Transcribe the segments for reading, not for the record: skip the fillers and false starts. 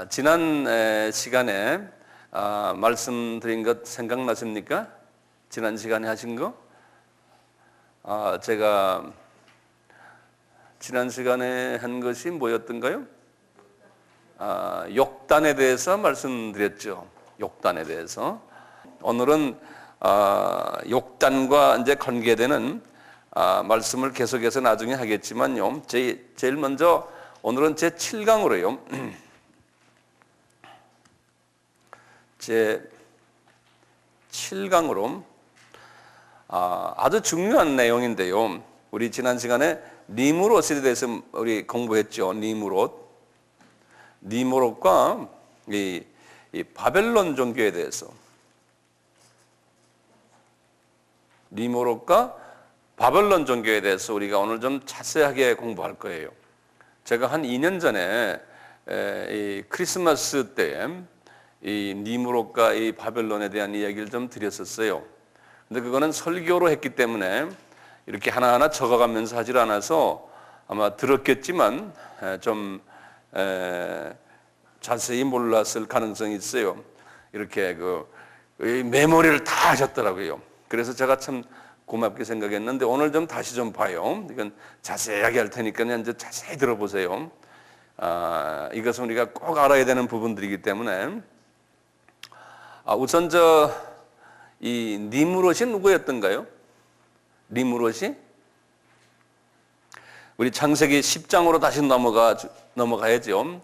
지난 시간에 말씀드린 것 생각나십니까? 지난 시간에 하신 거? 제가 지난 시간에 한 것이 뭐였던가요? 욕단에 대해서 말씀드렸죠. 욕단에 대해서. 오늘은 욕단과 이제 관계되는 말씀을 계속해서 나중에 하겠지만요. 제일 먼저 오늘은 제 7강으로요. 제 7강으로 아주 중요한 내용인데요. 우리 지난 시간에 니므롯에 대해서 우리 공부했죠. 니므롯과 이 바벨론 종교에 대해서. 니므롯과 바벨론 종교에 대해서 우리가 오늘 좀 자세하게 공부할 거예요. 제가 한 2년 전에 이 크리스마스 때 이 니므롯과 이 바벨론에 대한 이야기를 좀 드렸었어요. 근데 그거는 설교로 했기 때문에 이렇게 하나하나 적어가면서 하질 않아서 아마 들었겠지만 좀 자세히 몰랐을 가능성이 있어요. 이렇게 메모리를 다 하셨더라고요. 그래서 제가 참 고맙게 생각했는데 오늘 좀 다시 좀 봐요. 이건 자세하게 할 테니까 이제 자세히 들어보세요. 이것은 우리가 꼭 알아야 되는 부분들이기 때문에 우선 이 니므롯이 누구였던가요? 니므롯이 우리 창세기 10장으로 다시 넘어가야죠.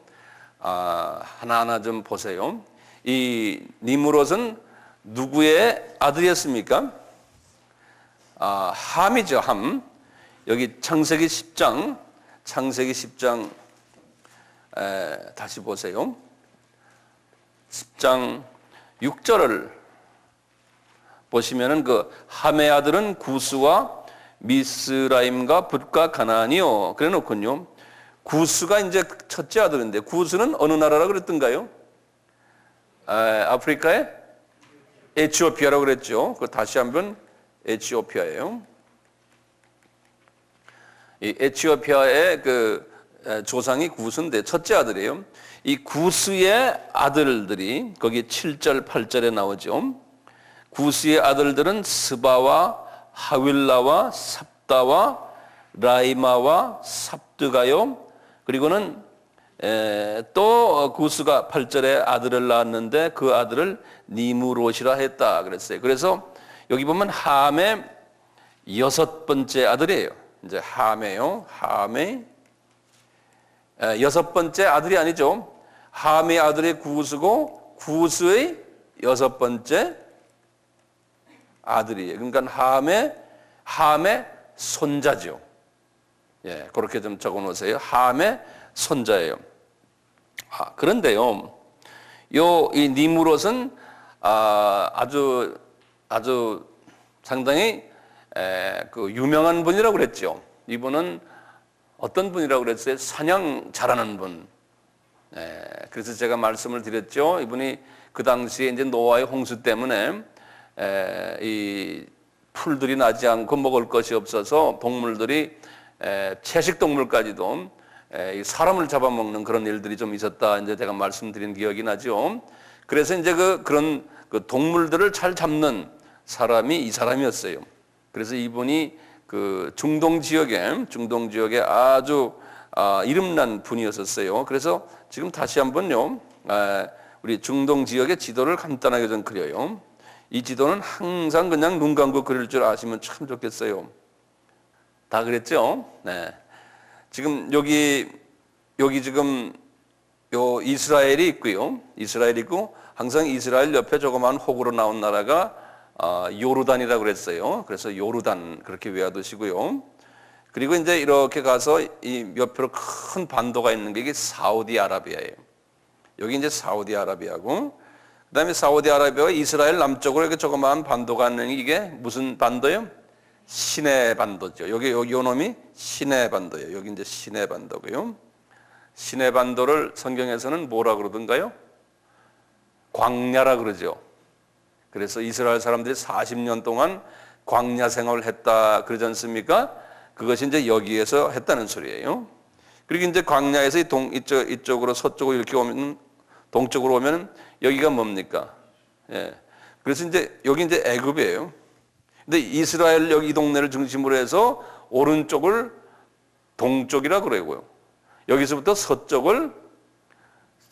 하나하나 좀 보세요. 이 니므롯은 누구의 아들이었습니까? 함이죠. 함. 여기 창세기 10장 다시 보세요. 10장 6절을 보시면은 그 함의 아들은 구스와 미스라임과 붓과 가나안이요. 그래 놓군요. 구스가 이제 첫째 아들인데 구스는 어느 나라라 그랬던가요? 아프리카의 에티오피아라고 그랬죠. 그 다시 한번 에티오피아예요. 이 에티오피아의 그 조상이 구스인데 첫째 아들이에요. 이 구스의 아들들이 거기 7절 8절에 나오죠. 구스의 아들들은 스바와 하윌라와 삽다와 라이마와 삽드가요. 그리고는 또 구스가 8절에 아들을 낳았는데 그 아들을 니므롯이라 했다 그랬어요. 그래서 여기 보면 함의 6번째 아들이에요. 이제 함의 6번째 아들이 아니죠. 함의 아들이 구스고 구스의 6번째 아들이에요. 그러니까 함의 손자죠. 예, 그렇게 좀 적어 놓으세요. 함의 손자예요. 그런데요. 이 니므롯은 아주 상당히 유명한 분이라고 그랬죠. 이분은 어떤 분이라고 그랬어요? 사냥 잘하는 분. 그래서 제가 말씀을 드렸죠. 이분이 그 당시에 이제 노아의 홍수 때문에 이 풀들이 나지 않고 먹을 것이 없어서 동물들이 채식 동물까지도 사람을 잡아먹는 그런 일들이 좀 있었다. 이제 제가 말씀드린 기억이 나죠. 그래서 이제 그런 동물들을 잘 잡는 사람이 이 사람이었어요. 그래서 이분이 그 중동 지역에 아주 이름난 분이었었어요. 그래서 지금 다시 한번요, 우리 중동 지역의 지도를 간단하게 좀 그려요. 이 지도는 항상 그냥 눈 감고 그릴 줄 아시면 참 좋겠어요. 다 그랬죠? 네. 지금 여기 지금 요 이스라엘이 있고요. 이스라엘이 있고 항상 이스라엘 옆에 조그만 호구로 나온 나라가 요르단이라고 그랬어요. 그래서 요르단 그렇게 외워두시고요. 그리고 이제 이렇게 가서 이 옆으로 큰 반도가 있는 게 이게 사우디아라비아예요. 여기 이제 사우디아라비아고, 그다음에 사우디아라비아와 이스라엘 남쪽으로 이렇게 조그마한 반도가 있는 이게 무슨 반도요? 시내 반도죠. 여기 요 놈이 시내 반도예요. 여기 이제 시내 반도고요. 시내 반도를 성경에서는 뭐라 그러던가요? 광야라 그러죠. 그래서 이스라엘 사람들이 40년 동안 광야 생활을 했다 그러지 않습니까? 그것이 이제 여기에서 했다는 소리예요. 그리고 이제 광야에서 이쪽으로 서쪽으로 이렇게 오면 동쪽으로 오면 여기가 뭡니까? 예. 그래서 이제 여기 이제 애굽이에요. 근데 이스라엘 여기 이 동네를 중심으로 해서 오른쪽을 동쪽이라 그러고요. 여기서부터 서쪽을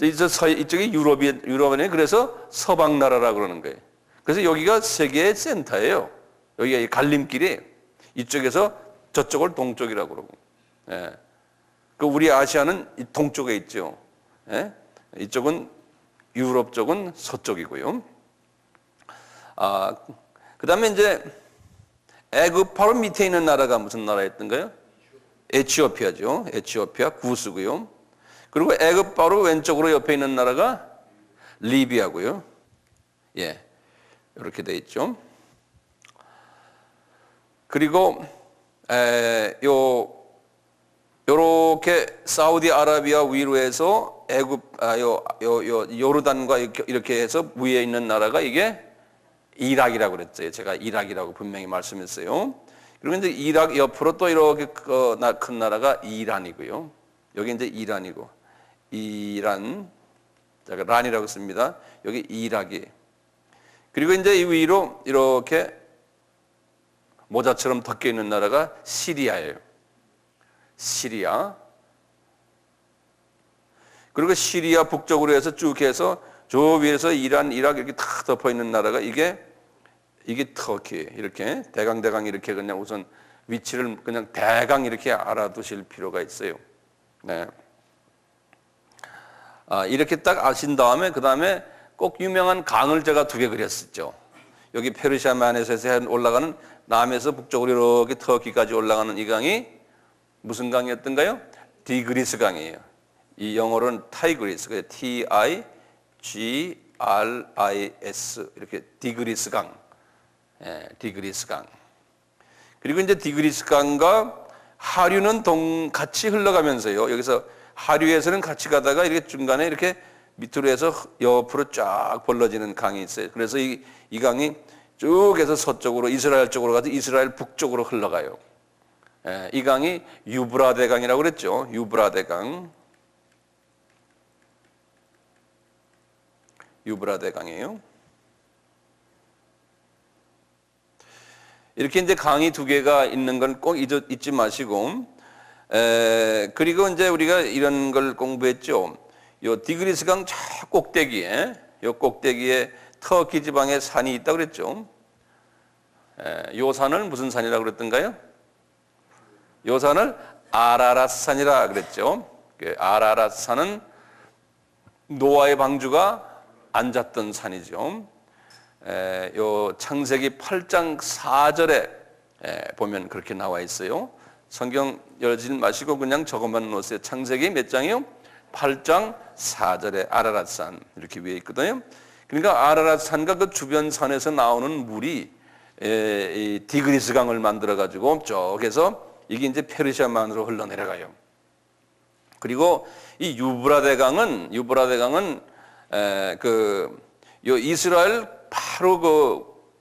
이쪽이 유럽이네. 그래서 서방 나라라 그러는 거예요. 그래서 여기가 세계의 센터예요. 여기가 갈림길이에요. 이쪽에서 저쪽을 동쪽이라고 그러고. 예. 그 우리 아시아는 이 동쪽에 있죠. 예? 이쪽은 유럽 쪽은 서쪽이고요. 그다음에 이제 애굽 바로 밑에 있는 나라가 무슨 나라였던가요? 에티오피아죠. 에티오피아 구스고요. 그리고 애굽 바로 왼쪽으로 옆에 있는 나라가 리비아고요. 예, 이렇게 돼 있죠. 그리고 요렇게 사우디아라비아 위로 해서 애굽 요르단과 이렇게 해서 위에 있는 나라가 이게 이락이라고 그랬어요. 제가 이락이라고 분명히 말씀했어요. 그리고 이제 이락 옆으로 또 이렇게 큰 나라가 이란이고요. 여기 이제 이란이고, 이란, 제가 란이라고 씁니다. 여기 이락이. 그리고 이제 이 위로 이렇게 모자처럼 덮여 있는 나라가 시리아예요. 시리아. 그리고 시리아 북쪽으로 해서 쭉 해서 저 위에서 이란, 이락 이렇게 다 덮어 있는 나라가 이게 터키. 이렇게 대강 이렇게 그냥 우선 위치를 그냥 대강 이렇게 알아두실 필요가 있어요. 네. 이렇게 딱 아신 다음에 그 다음에 꼭 유명한 강을 제가 2개 그렸었죠. 여기 페르시아 마네스에서 올라가는 남에서 북쪽으로 이렇게 터키까지 올라가는 이 강이 무슨 강이었던가요? 디그리스 강이에요. 이 영어로는 타이그리스, T-I-G-R-I-S 이렇게 디그리스 강, 디그리스 강. 그리고 이제 디그리스 강과 하류는 같이 흘러가면서요. 여기서 하류에서는 같이 가다가 이렇게 중간에 이렇게 밑으로 해서 옆으로 쫙 벌어지는 강이 있어요. 그래서 이 강이 쭉 해서 서쪽으로 이스라엘 쪽으로 가서 이스라엘 북쪽으로 흘러가요. 이 강이 유브라데 강이라고 그랬죠. 유브라데 강. 유브라데 강이에요. 이렇게 이제 강이 2개가 있는 건 꼭 잊지 마시고, 그리고 이제 우리가 이런 걸 공부했죠. 요 디그리스 강 저 꼭대기에, 터키 지방에 산이 있다고 그랬죠. 요 산을 무슨 산이라고 그랬던가요? 요 산을 아라랏 산이라 그랬죠. 아라랏 산은 노아의 방주가 앉았던 산이죠. 요 창세기 8장 4절에 보면 그렇게 나와 있어요. 성경 열지 마시고 그냥 저것만 놓으세요. 창세기 몇 장이요? 8장 4절에 아라랏 산 이렇게 위에 있거든요. 그러니까 아라랏 산과 그 주변 산에서 나오는 물이 이 디그리스 강을 만들어 가지고 쪽에서 이게 이제 페르시아만으로 흘러내려가요. 그리고 이 유브라데 강은 요 이스라엘 바로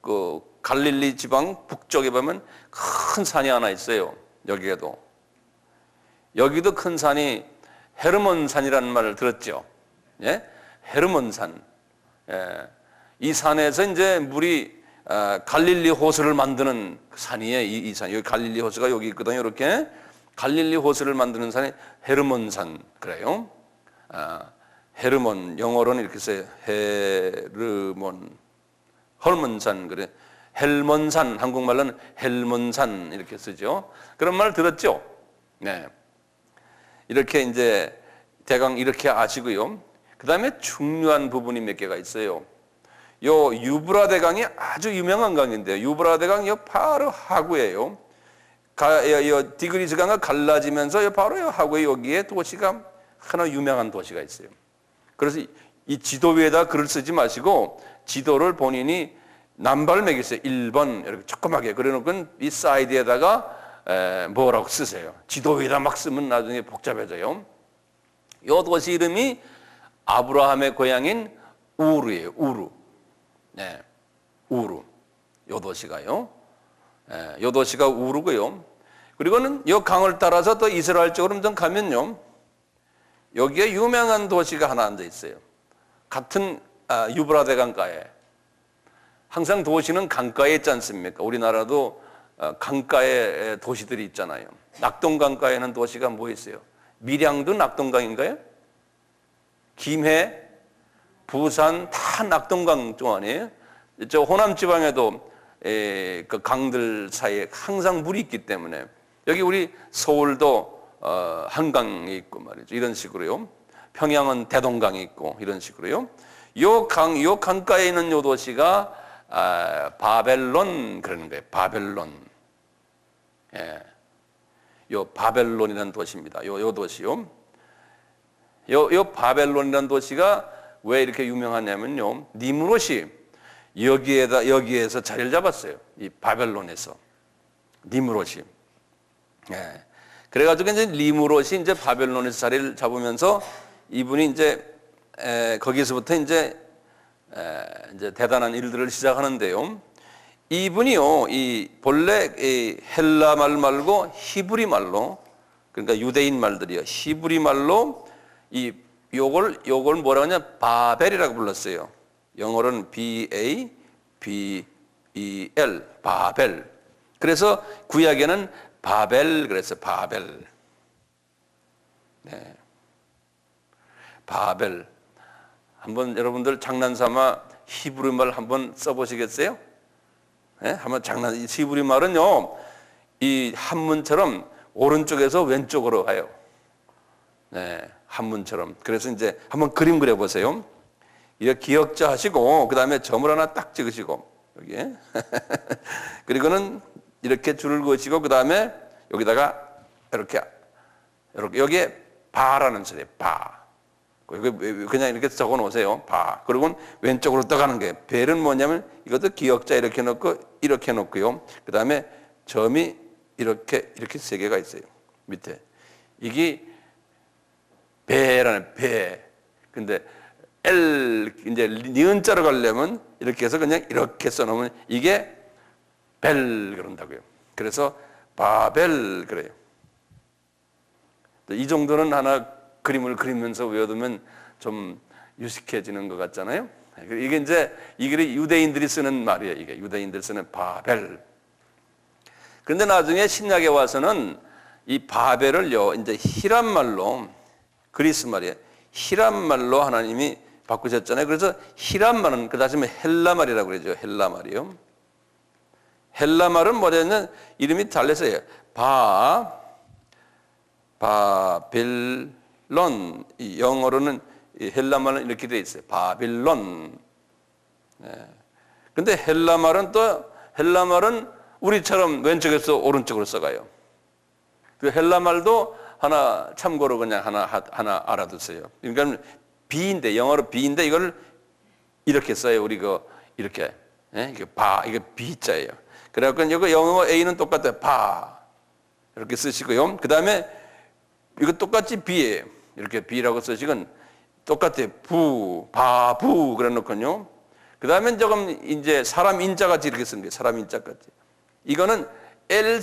그 갈릴리 지방 북쪽에 보면 큰 산이 하나 있어요. 여기도 큰 산이 헤르몬 산이라는 말을 들었죠. 예? 헤르몬 산. 이 산에서 이제 물이 갈릴리 호수를 만드는 산이에요. 이 산. 여기 갈릴리 호수가 여기 있거든요. 이렇게 갈릴리 호수를 만드는 산이 헤르몬 산 그래요. 헤르몬 영어로는 이렇게 써요. 헐몬산 그래. 헬몬산 한국말로는 헬몬산 이렇게 쓰죠. 그런 말 들었죠? 네. 이렇게 이제 대강 이렇게 아시고요. 그다음에 중요한 부분이 몇 개가 있어요. 요 유브라데 강이 아주 유명한 강인데요. 유브라데 강이 바로 하구예요. 디그리스 강과 갈라지면서 바로 하구에 여기에 도시가 하나 유명한 도시가 있어요. 그래서 이 지도 위에다 글을 쓰지 마시고 지도를 본인이 남발 매겼어요. 1번 이렇게 조그맣게 그래놓고 이 사이드에다가 뭐라고 쓰세요. 지도 위에다 막 쓰면 나중에 복잡해져요. 이 도시 이름이 아브라함의 고향인 우르예요. 우르. 네, 우르. 요 도시가요. 요 도시가 우르고요. 그리고는 이 강을 따라서 또 이스라엘 쪽으로 좀 가면요. 여기에 유명한 도시가 하나 앉아 있어요. 같은 유브라데 강가에, 항상 도시는 강가에 있지 않습니까? 우리나라도 강가에 도시들이 있잖아요. 낙동강가에는 도시가 뭐 있어요? 밀양도 낙동강인가요? 김해, 부산 다 낙동강 쪽 아니에요? 저 호남 지방에도 그 강들 사이에 항상 물이 있기 때문에, 여기 우리 서울도 한강이 있고 말이죠. 이런 식으로요. 평양은 대동강이 있고 이런 식으로요. 요 강가에 있는 요 도시가 바벨론 그러는 거예요. 바벨론. 예. 요 바벨론이라는 도시입니다. 요 도시요. 요 바벨론이라는 도시가 왜 이렇게 유명하냐면요. 니무롯이 여기에서 자리를 잡았어요. 이 바벨론에서. 니무롯이. 예. 그래가지고 이제 니무롯이 이제 바벨론에서 자리를 잡으면서 이분이 이제 거기서부터 이제 대단한 일들을 시작하는데요. 이분이요, 이 본래 이 헬라 말 말고 히브리 말로, 그러니까 유대인 말들이요, 히브리 말로 요걸 뭐라고 하냐, 바벨이라고 불렀어요. 영어로는 BABEL, 바벨. 그래서 구약에는 바벨, 그래서 바벨. 네. 바벨. 한번 여러분들 장난삼아 히브리 말 한번 써보시겠어요? 네? 한번 히브리 말은요, 이 한문처럼 오른쪽에서 왼쪽으로 가요. 네, 한문처럼. 그래서 이제 한번 그림 그려보세요. 이렇게 기역자 하시고, 그 다음에 점을 하나 딱 찍으시고, 여기에. 그리고는 이렇게 줄을 그으시고, 그 다음에 여기다가 이렇게, 여기에 바라는 소리예요. 바. 그냥 이렇게 적어 놓으세요. 바. 그리고 왼쪽으로 떠가는 거예요. 벨은 뭐냐면 이것도 기역자 이렇게 놓고 이렇게 놓고요. 그 다음에 점이 이렇게 세 개가 있어요. 밑에. 이게 배라는 배. 근데 이제 니은자로 가려면 이렇게 해서 그냥 이렇게 써놓으면 이게 벨 그런다고요. 그래서 바벨 그래요. 이 정도는 하나 그림을 그리면서 외워두면 좀 유식해지는 것 같잖아요. 이게 이제 이게 유대인들이 쓰는 말이에요. 이게 유대인들 쓰는 바벨. 그런데 나중에 신약에 와서는 이 바벨을요, 이제 히람 말로, 그리스 말이에요. 히람 말로 하나님이 바꾸셨잖아요. 그래서 히람 말은 그 다음에 헬라 말이라고 그러죠. 헬라 말이요. 헬라 말은 뭐냐면 이름이 달라서요. 바벨론. 이 영어로는 이 헬라 말은 이렇게 되어 있어요. 바빌론. 근데 헬라 말은 우리처럼 왼쪽에서 오른쪽으로 써가요. 그 헬라 말도 하나 참고로 그냥 하나 알아두세요. 그러니까 B인데, 영어로 B인데 이걸 이렇게 써요. 우리 이렇게. 이게 이게 B자예요. 그래갖고 여기 영어 A는 똑같아요. 이렇게 쓰시고요. 그 다음에 이거 똑같이 B예요. 이렇게 B라고 쓰시건 똑같아요. 바부 그래 놓고요. 그 다음에 조금 이제 사람 인자 같이 이렇게 쓰는 거예요. 사람 인자 같이. 이거는 L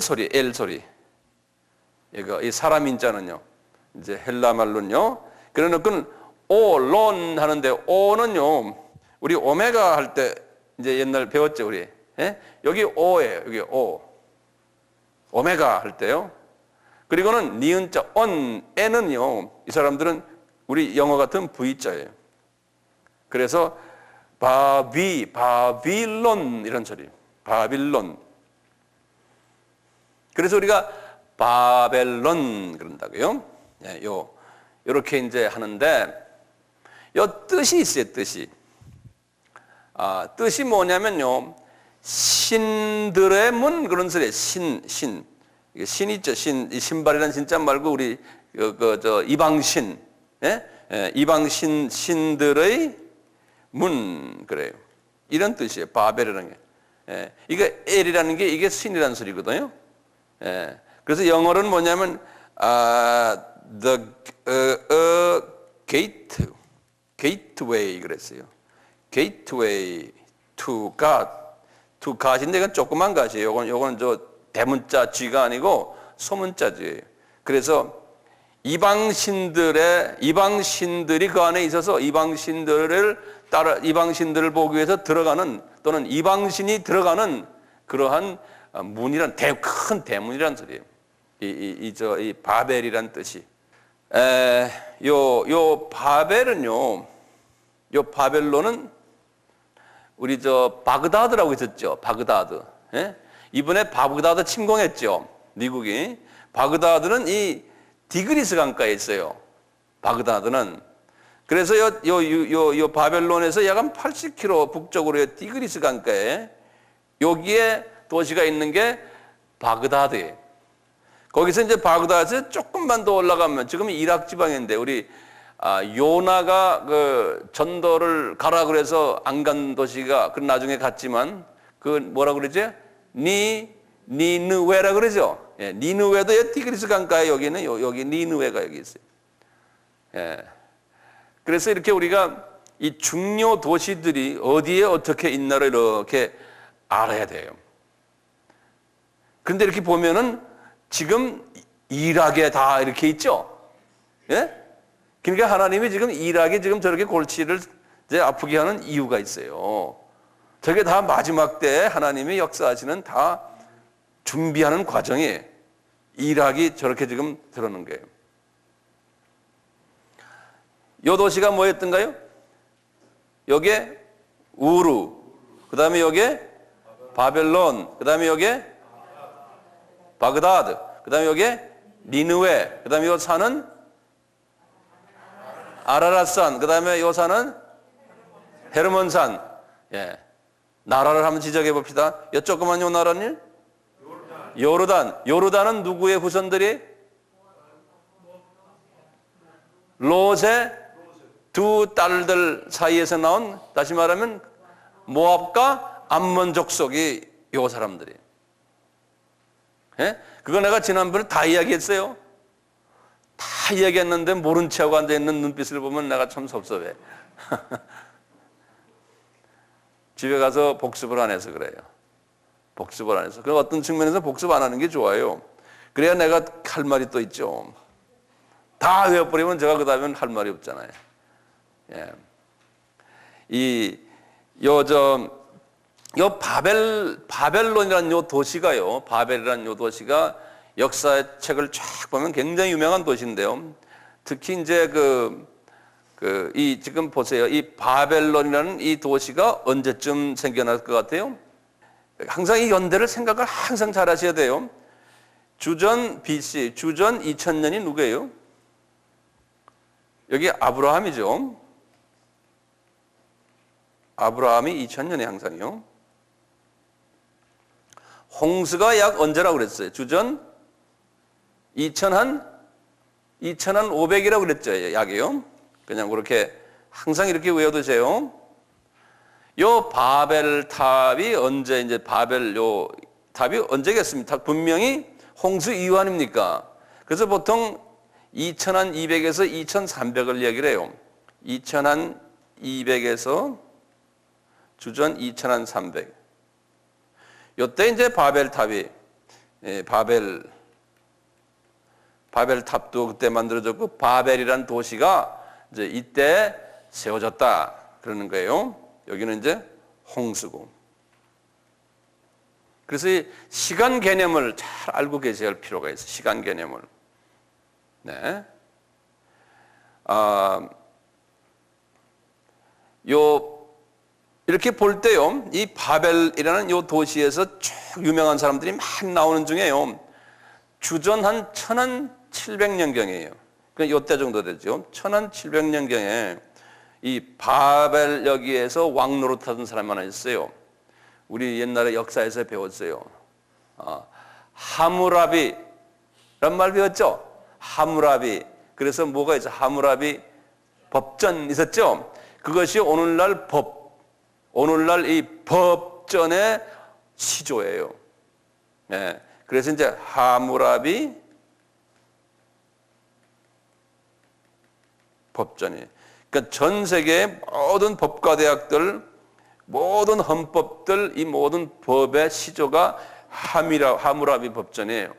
소리, L 소리. 이 사람 인자는요. 이제 헬라 말로는요. 그래 놓고는 론 하는데 오는요. 우리 오메가 할 때 이제 옛날 배웠죠, 우리. 여기 오예요. 여기 오. 오메가 할 때요. 그리고는 니은자 N은요. 이 사람들은 우리 영어 같은 V자예요. 그래서 바빌론 이런 소리. 바빌론. 그래서 우리가 바벨론 그런다고요. 요렇게 이제 하는데 요 뜻이 있어요, 뜻이. 뜻이 뭐냐면요. 신들의 문 그런 소리예요. 신. 신 있죠. 신발이라는 신자 말고 우리 이방신. 이방신 신들의 문 그래요. 이런 뜻이에요. 바벨이라는 게. 이게 L이라는 게 이게 신이라는 소리거든요. 그래서 영어로는 뭐냐면 the gateway 그랬어요. gateway to God. to God인데 이건 조그만 God이에요. 요건 저 대문자 G가 아니고 소문자 G예요. 그래서 이방신들이 그 안에 있어서 이방신들을 보기 위해서 들어가는, 또는 이방신이 들어가는 그러한 문이란, 큰 대문이란 소리예요. 이 바벨이란 뜻이. 요 바벨은요, 요 바벨론은 우리 바그다드라고 있었죠. 바그다드. 예? 이번에 바그다드 침공했죠. 미국이. 바그다드는 이 디그리스 강가에 있어요. 바그다드는. 그래서 요 바벨론에서 약 한 80km 북쪽으로 디그리스 강가에 여기에 도시가 있는 게 바그다드예요. 거기서 이제 바그다드에서 조금만 더 올라가면, 지금 이라크 지방인데, 우리 요나가 그 전도를 가라 그래서 안 간 도시가, 그 나중에 갔지만, 그 뭐라 그러지? 니느웨라 그러죠. 예, 니느웨도 티그리스 강가에 여기는 여기 니느웨가 여기 있어요. 예. 그래서 이렇게 우리가 이 중요 도시들이 어디에 어떻게 있나를 이렇게 알아야 돼요. 그런데 이렇게 보면은 지금 이락에 다 이렇게 있죠. 예? 그러니까 하나님이 지금 이락에 지금 저렇게 골치를 이제 아프게 하는 이유가 있어요. 저게 다 마지막 때 하나님이 역사하시는 다 준비하는 과정에 이락이 저렇게 지금 들어오는 거예요. 요 도시가 뭐였던가요? 여기에 우루, 그 다음에 여기에 바벨론, 그 다음에 여기에 바그다드, 그 다음에 여기에 니느웨, 그 다음에 요 산은 아라랏산, 그 다음에 요 산은 헤르몬산. 예. 나라를 한번 지적해 봅시다. 요 조그만 요 나라는 요르단. 요르단은 누구의 후손들이? 롯의 두 딸들 사이에서 나온, 다시 말하면 모압과 암몬 족속이 요 사람들이에요. 예? 그거 내가 지난번에 다 이야기했어요. 다 이야기했는데 모른 체하고 앉아있는 눈빛을 보면 내가 참 섭섭해. 집에 가서 복습을 안 해서 그래요. 복습을 안 해서. 그 어떤 측면에서 복습 안 하는 게 좋아요. 그래야 내가 할 말이 또 있죠. 다 외워버리면 제가 그 다음엔 할 말이 없잖아요. 예. 바벨론이라는 요 도시가요, 바벨이라는 요 도시가 역사의 책을 쫙 보면 굉장히 유명한 도시인데요. 특히 이제 지금 보세요. 이 바벨론이라는 이 도시가 언제쯤 생겨날 것 같아요? 항상 이 연대를 생각을 항상 잘 하셔야 돼요. 주전 BC, 주전 2000년이 누구예요? 여기 아브라함이죠. 아브라함이 2000년에 항상이요. 홍수가 약 언제라고 그랬어요? 주전 2500이라고 그랬죠. 약이요. 그냥 그렇게 항상 이렇게 외워두세요. 요 바벨탑이 언제, 이제 요 탑이 언제겠습니까? 분명히 홍수 이후 아닙니까? 그래서 보통 2200에서 2300을 이야기를 해요. 2200에서 주전 2300. 요때 이제 바벨탑이, 바벨탑도 그때 만들어졌고, 바벨이라는 도시가 이제 이때 세워졌다. 그러는 거예요. 여기는 이제 홍수고. 그래서 이 시간 개념을 잘 알고 계셔야 할 필요가 있어요. 시간 개념을. 네. 이렇게 볼 때요, 이 바벨이라는 요 도시에서 쭉 유명한 사람들이 많이 나오는 중에요, 주전 한 1700년경이에요. 그러니까 요때 정도 되죠. 1700년경에 이 바벨 여기에서 왕 노릇하던 사람 하나 있어요. 우리 옛날에 역사에서 배웠어요. 하무라비란 말 배웠죠? 하무라비. 그래서 뭐가 있어? 하무라비 법전 있었죠? 그것이 오늘날 오늘날 이 법전의 시조예요. 네. 그래서 이제 하무라비 법전이. 그러니까 전 세계의 모든 법과대학들, 모든 헌법들, 이 모든 법의 시조가 하무라비 법전이에요.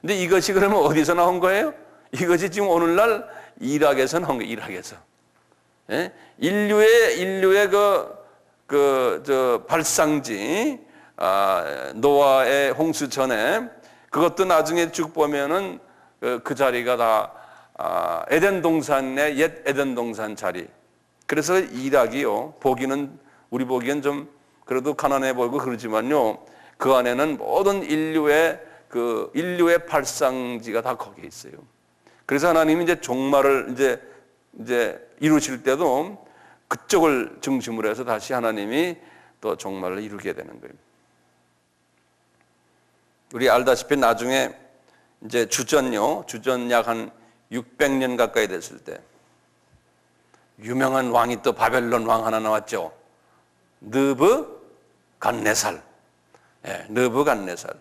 근데 이것이 그러면 어디서 나온 거예요? 이것이 지금 오늘날 이락에서 나온 거예요. 이락에서. 예? 인류의 발상지, 노아의 홍수 전에 그것도 나중에 쭉 보면은 그 자리가 다 에덴 동산의 옛 에덴 동산 자리. 그래서 이락이요. 우리 보기엔 좀 그래도 가난해 보이고 그러지만요. 그 안에는 모든 인류의 발상지가 다 거기에 있어요. 그래서 하나님이 이제 종말을 이제 이루실 때도 그쪽을 중심으로 해서 다시 하나님이 또 종말을 이루게 되는 거예요. 우리 알다시피 나중에 이제 주전 약 한 600년 가까이 됐을 때 유명한 왕이 또 바벨론 왕 하나 나왔죠. 느부갓네살. 예, 느부갓네살.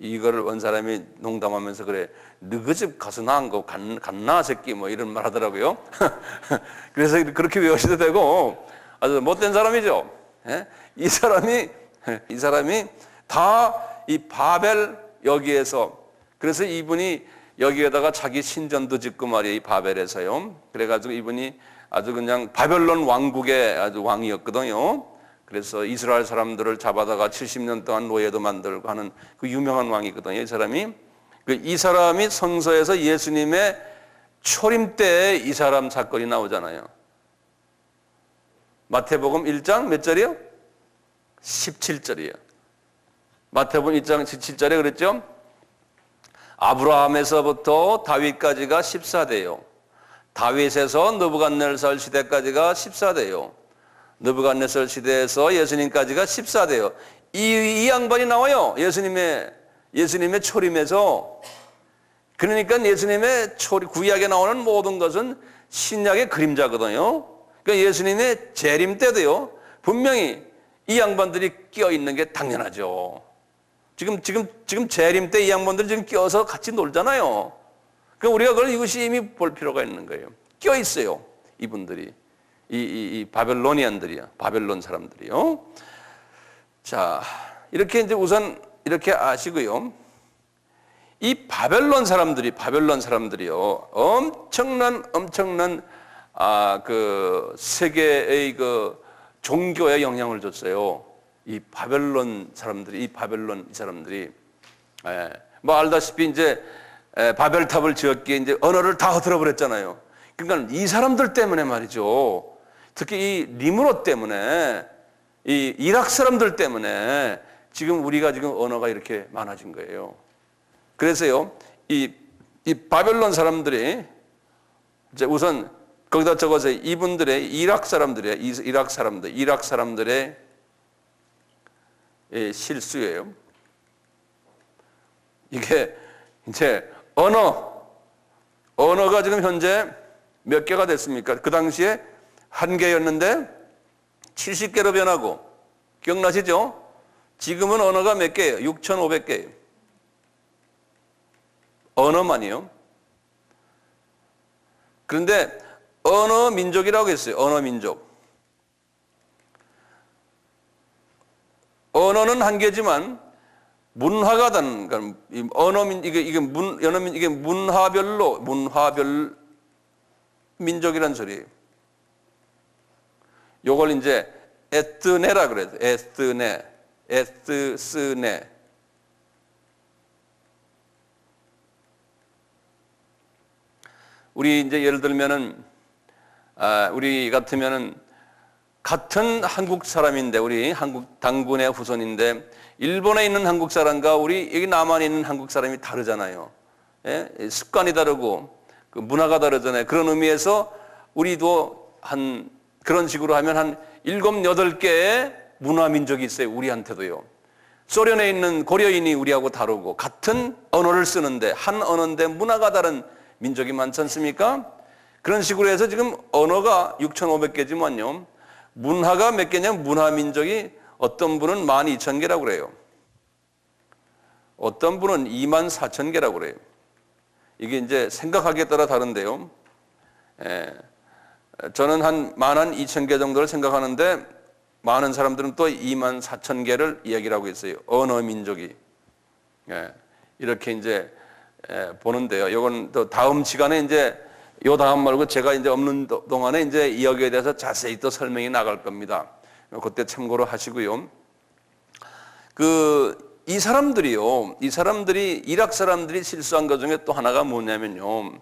이거를 원 사람이 농담하면서 그래, 너희 집 가서 낳은 거 갔나 새끼 뭐 이런 말 하더라고요. 그래서 그렇게 외우셔도 되고 아주 못된 사람이죠. 예? 이 사람이 다 이 바벨 여기에서, 그래서 이분이 여기에다가 자기 신전도 짓고 말이에요. 이 바벨에서요. 그래가지고 이분이 아주 그냥 바벨론 왕국의 아주 왕이었거든요. 그래서 이스라엘 사람들을 잡아다가 70년 동안 노예도 만들고 하는 그 유명한 왕이거든요. 이 사람이 성서에서 예수님의 초림 때에 이 사람 사건이 나오잖아요. 마태복음 1장 몇 절이요? 17절이에요. 마태복음 1장 17절에 그랬죠? 아브라함에서부터 다윗까지가 14대요. 다윗에서 느부갓네살 시대까지가 14대요. 느부갓네살 시대에서 예수님까지가 14대요. 이 양반이 나와요. 예수님의 초림에서. 그러니까 예수님의 구약에 나오는 모든 것은 신약의 그림자거든요. 그러니까 예수님의 재림 때도요. 분명히 이 양반들이 끼어 있는 게 당연하죠. 지금 재림 때 이 양반들이 지금 끼어서 같이 놀잖아요. 그러니까 우리가 그걸 유심히 볼 필요가 있는 거예요. 끼어 있어요. 이분들이. 이 바벨로니안들이야. 바벨론 사람들이요. 자, 이렇게 이제 우선 이렇게 아시고요. 이 바벨론 사람들이요. 엄청난 그 세계의 그 종교에 영향을 줬어요. 이 바벨론 사람들이. 뭐 알다시피 이제 바벨탑을 지었기에 이제 언어를 다 흐트러 버렸잖아요. 그러니까 이 사람들 때문에 말이죠. 특히 이 니므롯 때문에, 이 이락 사람들 때문에 지금 우리가 지금 언어가 이렇게 많아진 거예요. 그래서요, 이 바벨론 사람들이 이제 우선 거기다 적어서 이분들의 이락 사람들의 실수예요. 이게 이제 언어가 지금 현재 몇 개가 됐습니까? 그 당시에 1개였는데 70개로 변하고, 기억나시죠? 지금은 언어가 몇 개예요? 6,500개예요. 언어만이요. 그런데 언어 민족이라고 했어요. 언어 민족. 언어는 한 개지만 문화가 다른, 그러니까 이게 문화별 민족이란 소리예요. 요걸 이제 에스네라 그래요. 에스네. 우리 이제 예를 들면은 우리 같으면은 같은 한국 사람인데, 우리 한국 당군의 후손인데 일본에 있는 한국 사람과 우리 여기 남한에 있는 한국 사람이 다르잖아요. 예? 습관이 다르고 그 문화가 다르잖아요. 그런 의미에서 우리도 그런 식으로 하면 한 7, 8개의 문화 민족이 있어요. 우리한테도요. 소련에 있는 고려인이 우리하고 다르고 같은 언어를 쓰는데 한 언어인데 문화가 다른 민족이 많지 않습니까? 그런 식으로 해서 지금 언어가 6,500개지만요. 문화가 몇 개냐면 문화민족이 어떤 분은 12,000개라고 그래요. 어떤 분은 24,000개라고 그래요. 이게 이제 생각하기에 따라 다른데요. 저는 한 12,000개 정도를 생각하는데 많은 사람들은 또 2만 4천 개를 이야기를 하고 있어요. 언어 민족이. 예, 이렇게 이제 보는데요. 이건 또 다음 시간에 이제 요 다음 말고 제가 이제 없는 동안에 이제 이 여기에 대해서 자세히 또 설명이 나갈 겁니다. 그때 참고로 하시고요. 이 사람들이 이락 사람들이 실수한 것 중에 또 하나가 뭐냐면요.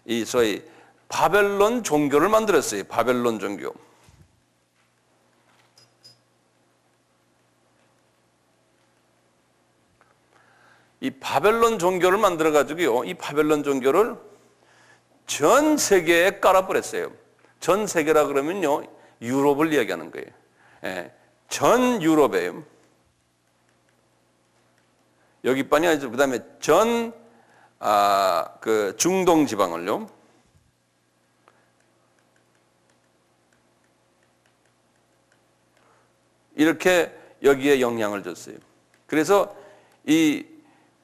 이 소위 바벨론 종교를 만들었어요. 바벨론 종교. 이 바벨론 종교를 만들어 가지고요. 이 바벨론 종교를 전 세계에 깔아버렸어요. 전 세계라 그러면요. 유럽을 이야기하는 거예요. 예, 전 유럽에요. 여기뿐이 아니죠. 그 다음에 그 중동 지방을요. 이렇게 여기에 영향을 줬어요. 그래서 이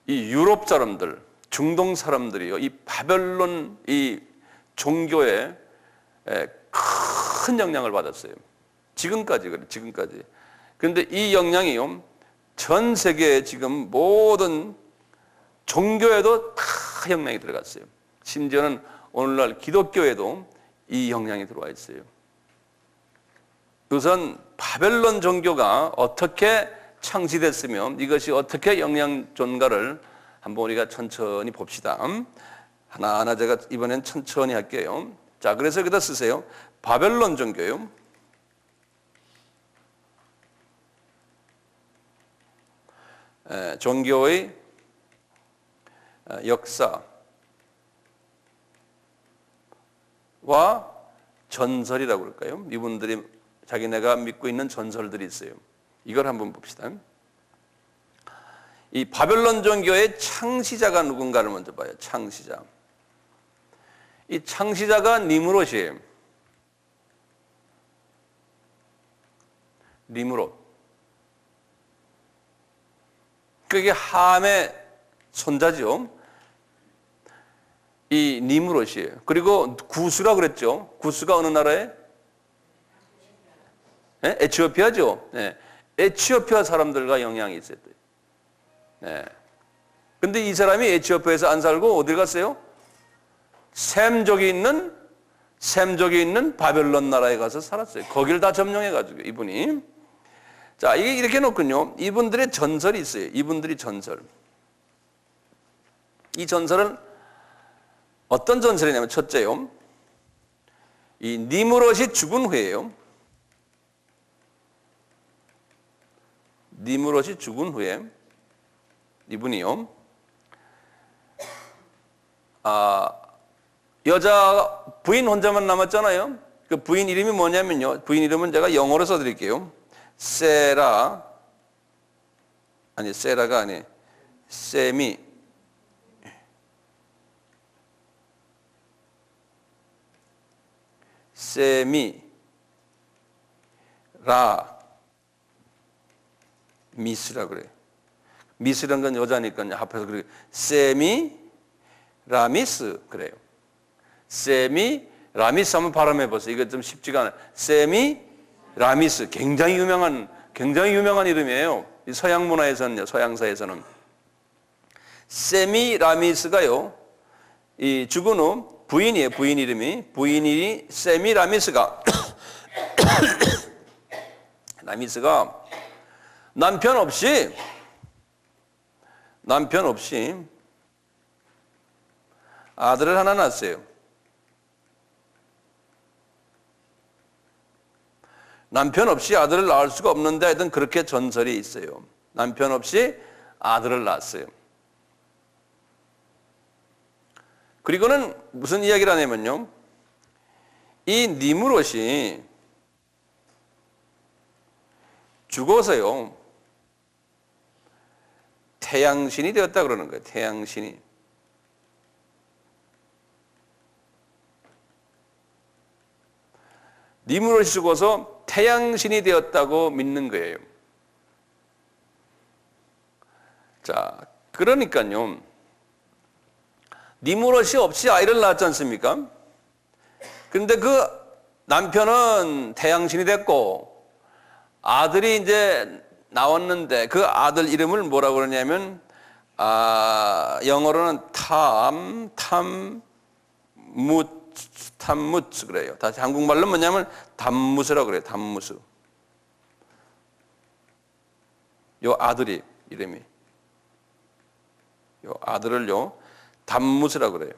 유럽 사람들, 중동 사람들이요. 이 바벨론 이 종교에 큰 영향을 받았어요. 지금까지 그래요. 지금까지. 그런데 이 영향이요. 전 세계에 지금 모든 종교에도 다 영향이 들어갔어요. 심지어는 오늘날 기독교에도 이 영향이 들어와 있어요. 우선 바벨론 종교가 어떻게 창시됐으며 이것이 어떻게 영향 줬는가를 한번 우리가 천천히 봅시다. 하나하나 제가 이번엔 천천히 할게요. 자, 그래서 여기다 쓰세요. 바벨론 종교요. 종교의 역사와 전설이라고 그럴까요? 이분들이 자기네가 믿고 있는 전설들이 있어요. 이걸 한번 봅시다. 이 바벨론 종교의 창시자가 누군가를 먼저 봐요. 창시자. 이 창시자가 니므롯이에요. 니므롯. 그게 함의 손자죠. 이 니므롯이에요. 그리고 구스라 그랬죠. 구스가 어느 나라에? 네? 에티오피아죠. 네. 에티오피아 사람들과 영향이 있어요. 네. 근데 이 사람이 에티오피아에서 안 살고 어디 갔어요? 셈족이 있는 바벨론 나라에 가서 살았어요. 거기를 다 점령해가지고 이분이. 자, 이게 이렇게 놓군요. 이분들의 전설이 있어요. 이분들이 전설. 이 전설은 어떤 전설이냐면 첫째요. 이 니므롯이 죽은 후에요. 니므롯이 죽은 후에 이분이요. 여자 부인 혼자만 남았잖아요. 그 부인 이름이 뭐냐면요. 부인 이름은 제가 영어로 써드릴게요. 세라가 아니 세미라 미스라 그래요. 미스란 건 여자니까 합해서 그래요. 세미라미스 그래요. 세미라미스 한번 발음해 보세요. 이거 좀 쉽지가 않아요. 세미라미스 굉장히 유명한 이름이에요. 서양 문화에서는요, 서양사에서는 세미라미스가요, 이 죽은 후 부인이에요. 부인 이름이 세미라미스가 라미스가 남편 없이 아들을 하나 낳았어요. 남편 없이 아들을 낳을 수가 없는데 하여튼 그렇게 전설이 있어요. 남편 없이 아들을 낳았어요. 그리고는 무슨 이야기를 하냐면요. 이 니므롯이 죽어서요. 태양신이 되었다 그러는 거예요. 태양신이. 니므롯이 죽어서 태양신이 되었다고 믿는 거예요. 자, 그러니까요. 니므롯이 없이 아이를 낳았지 않습니까? 그런데 그 남편은 태양신이 됐고 아들이 이제 나왔는데 그 아들 이름을 뭐라고 그러냐면 영어로는 탐무스 그래요. 다시 한국말로 뭐냐면 담무스라고 그래요. 담무스. 요 아들이 이름이 요 아들을요 담무스라고 그래요.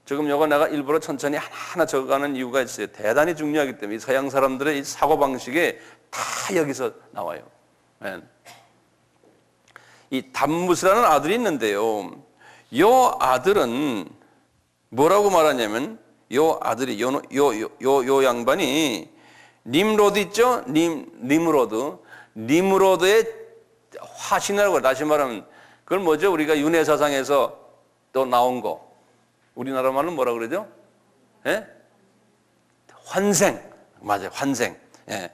지금 요거 내가 일부러 천천히 하나하나 적어가는 이유가 있어요. 대단히 중요하기 때문에 이 서양 사람들의 이 사고방식이 다 여기서 나와요. 이 담무스라는 아들이 있는데요. 요 아들은 뭐라고 말하냐면 요 아들이 요 양반이 님로드 있죠? 니므로드의 화신이라고 해요. 다시 말하면 그걸 뭐죠? 우리가 윤회사상에서 또 나온 거. 우리나라 말은 뭐라 그러죠? 예? 환생. 맞아요. 환생. 예.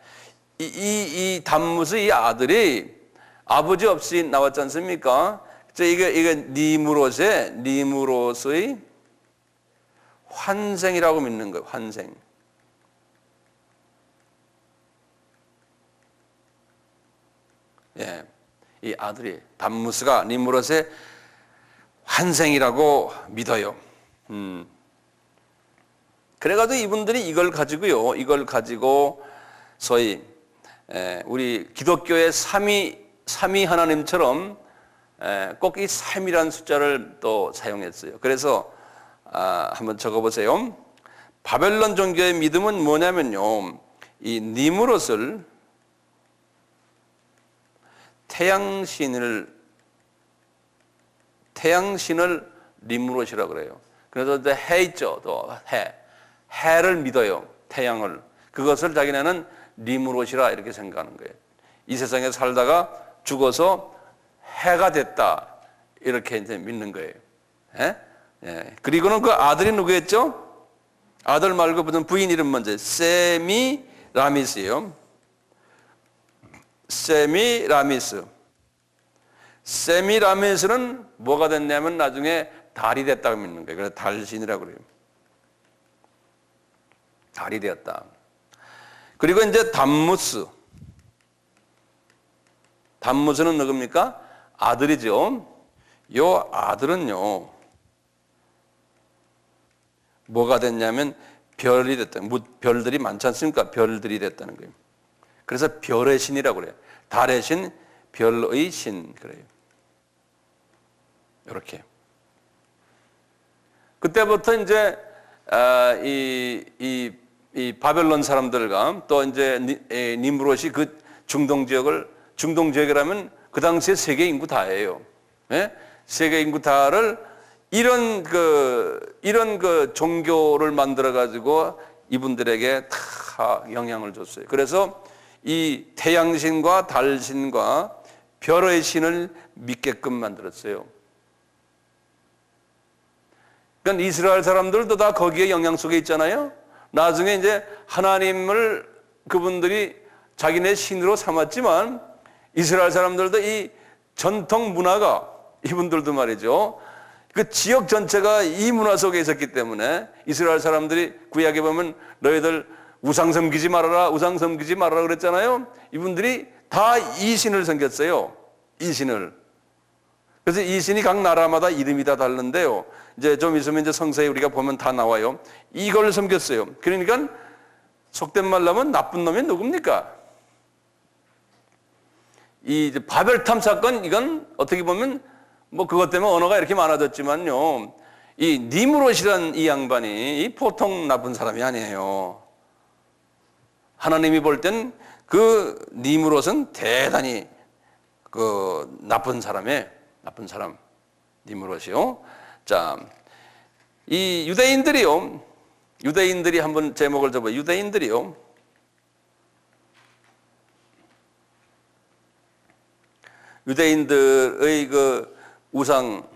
이 담무스 이 아들이 아버지 없이 나왔지 않습니까? 이게 니무롯의 환생이라고 믿는 거예요. 환생. 예. 이 아들이 담무스가 니무롯의 환생이라고 믿어요. 그래가지고 이분들이 이걸 가지고 소위 우리 기독교의 삼위 하나님처럼 꼭 이 3이라는 숫자를 또 사용했어요. 그래서 한번 적어보세요. 바벨론 종교의 믿음은 뭐냐면요, 이 니무롯을 태양신을 니무롯이라고 그래요. 그래서 이제 해 있죠. 또 해를 믿어요. 태양을. 그것을 자기네는 니무롯이라 이렇게 생각하는 거예요. 이 세상에 살다가 죽어서 해가 됐다 이렇게 이제 믿는 거예요. 예? 예. 그리고는 그 아들이 누구였죠? 아들 말고 무슨 부인 이름 먼저 세미라미스예요. 세미라미스는 뭐가 됐냐면 나중에 달이 됐다고 믿는 거예요. 그래서 달신이라고 그래요. 달이 되었다. 그리고 이제 담무스는 누굽니까? 아들이죠. 요 아들은요 뭐가 됐냐면 별이 됐다. 별들이 많지 않습니까? 별들이 됐다는 거예요. 그래서 별의 신이라고 그래요. 달의 신, 별의 신 그래요. 이렇게. 그때부터 이제 이 바벨론 사람들과 또 이제 니므롯이 그 중동 지역이라면 그 당시에 세계 인구 다예요. 예? 세계 인구 다를 이런 그 종교를 만들어 가지고 이분들에게 다 영향을 줬어요. 그래서 이 태양신과 달신과 별의 신을 믿게끔 만들었어요. 그러니까 이스라엘 사람들도 다 거기에 영향 속에 있잖아요. 나중에 이제 하나님을 그분들이 자기네 신으로 삼았지만 이스라엘 사람들도 이 전통 문화가 이분들도 말이죠. 그 지역 전체가 이 문화 속에 있었기 때문에 이스라엘 사람들이 구약에 보면 너희들 우상 섬기지 말아라 그랬잖아요. 이분들이 다 이 신을 섬겼어요. 이 신을. 그래서 이 신이 각 나라마다 이름이 다 다른데요. 이제 좀 있으면 이제 성서에 우리가 보면 다 나와요. 이걸 섬겼어요. 그러니까 속된 말로 하면 나쁜 놈이 누굽니까? 이 바벨탑 사건, 이건 어떻게 보면 뭐 그것 때문에 언어가 이렇게 많아졌지만요. 이 니므롯이라는 이 양반이 보통 나쁜 사람이 아니에요. 하나님이 볼 땐 그 니므롯은 대단히 그 나쁜 사람, 니므롯이요. 자, 이 유대인들이 한번 제목을 잡아요. 유대인들의 그 우상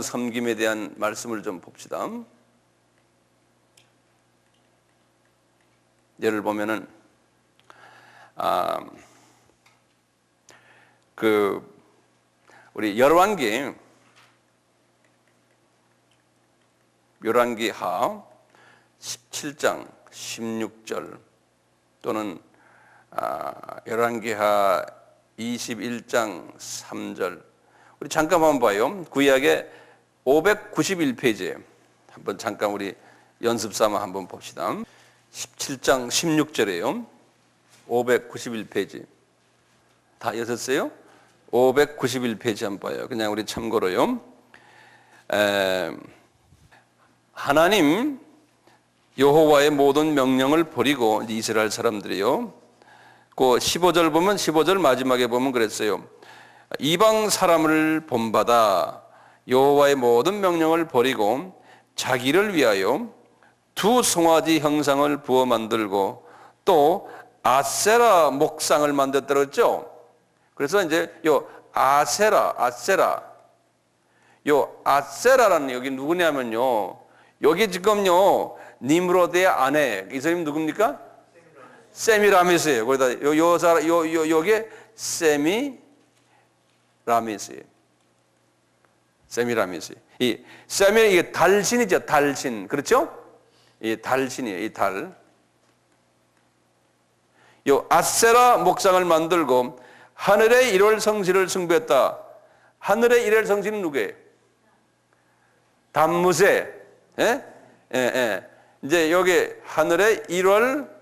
섬김에 대한 말씀을 좀 봅시다. 예를 보면은 우리 열왕기하 17장 16절 또는 열왕기하 21장 3절. 우리 잠깐 한번 봐요. 구약의 591페이지에 한번 잠깐 우리 연습 삼아 한번 봅시다. 17장 16절이에요. 591페이지. 다 여셨어요? 591페이지 한번 봐요. 그냥 우리 참고로요. 하나님 여호와의 모든 명령을 버리고 이스라엘 사람들이요. 그 15절 보면 15절 마지막에 보면 그랬어요. 이방 사람을 본받아 여호와의 모든 명령을 버리고 자기를 위하여 두 송아지 형상을 부어 만들고 또 아세라 목상을 만들었다고 했죠. 그래서 이제 요 아세라라는 여기 누구냐면요. 여기 지금요 니므로드의 아내 이 사람이 누굽니까? 세미라미스예요. 거기다 요게 세미라미스예요. 세미라미스. 이 세미 이게 달신이죠. 달신. 그렇죠? 이 달신이에요. 이 달. 요 아세라 목상을 만들고 하늘의 일월 성신을 숭배했다. 하늘의 일월 성신은 누구예요? 담무세. 예? 예, 예. 이제 여기 하늘의 일월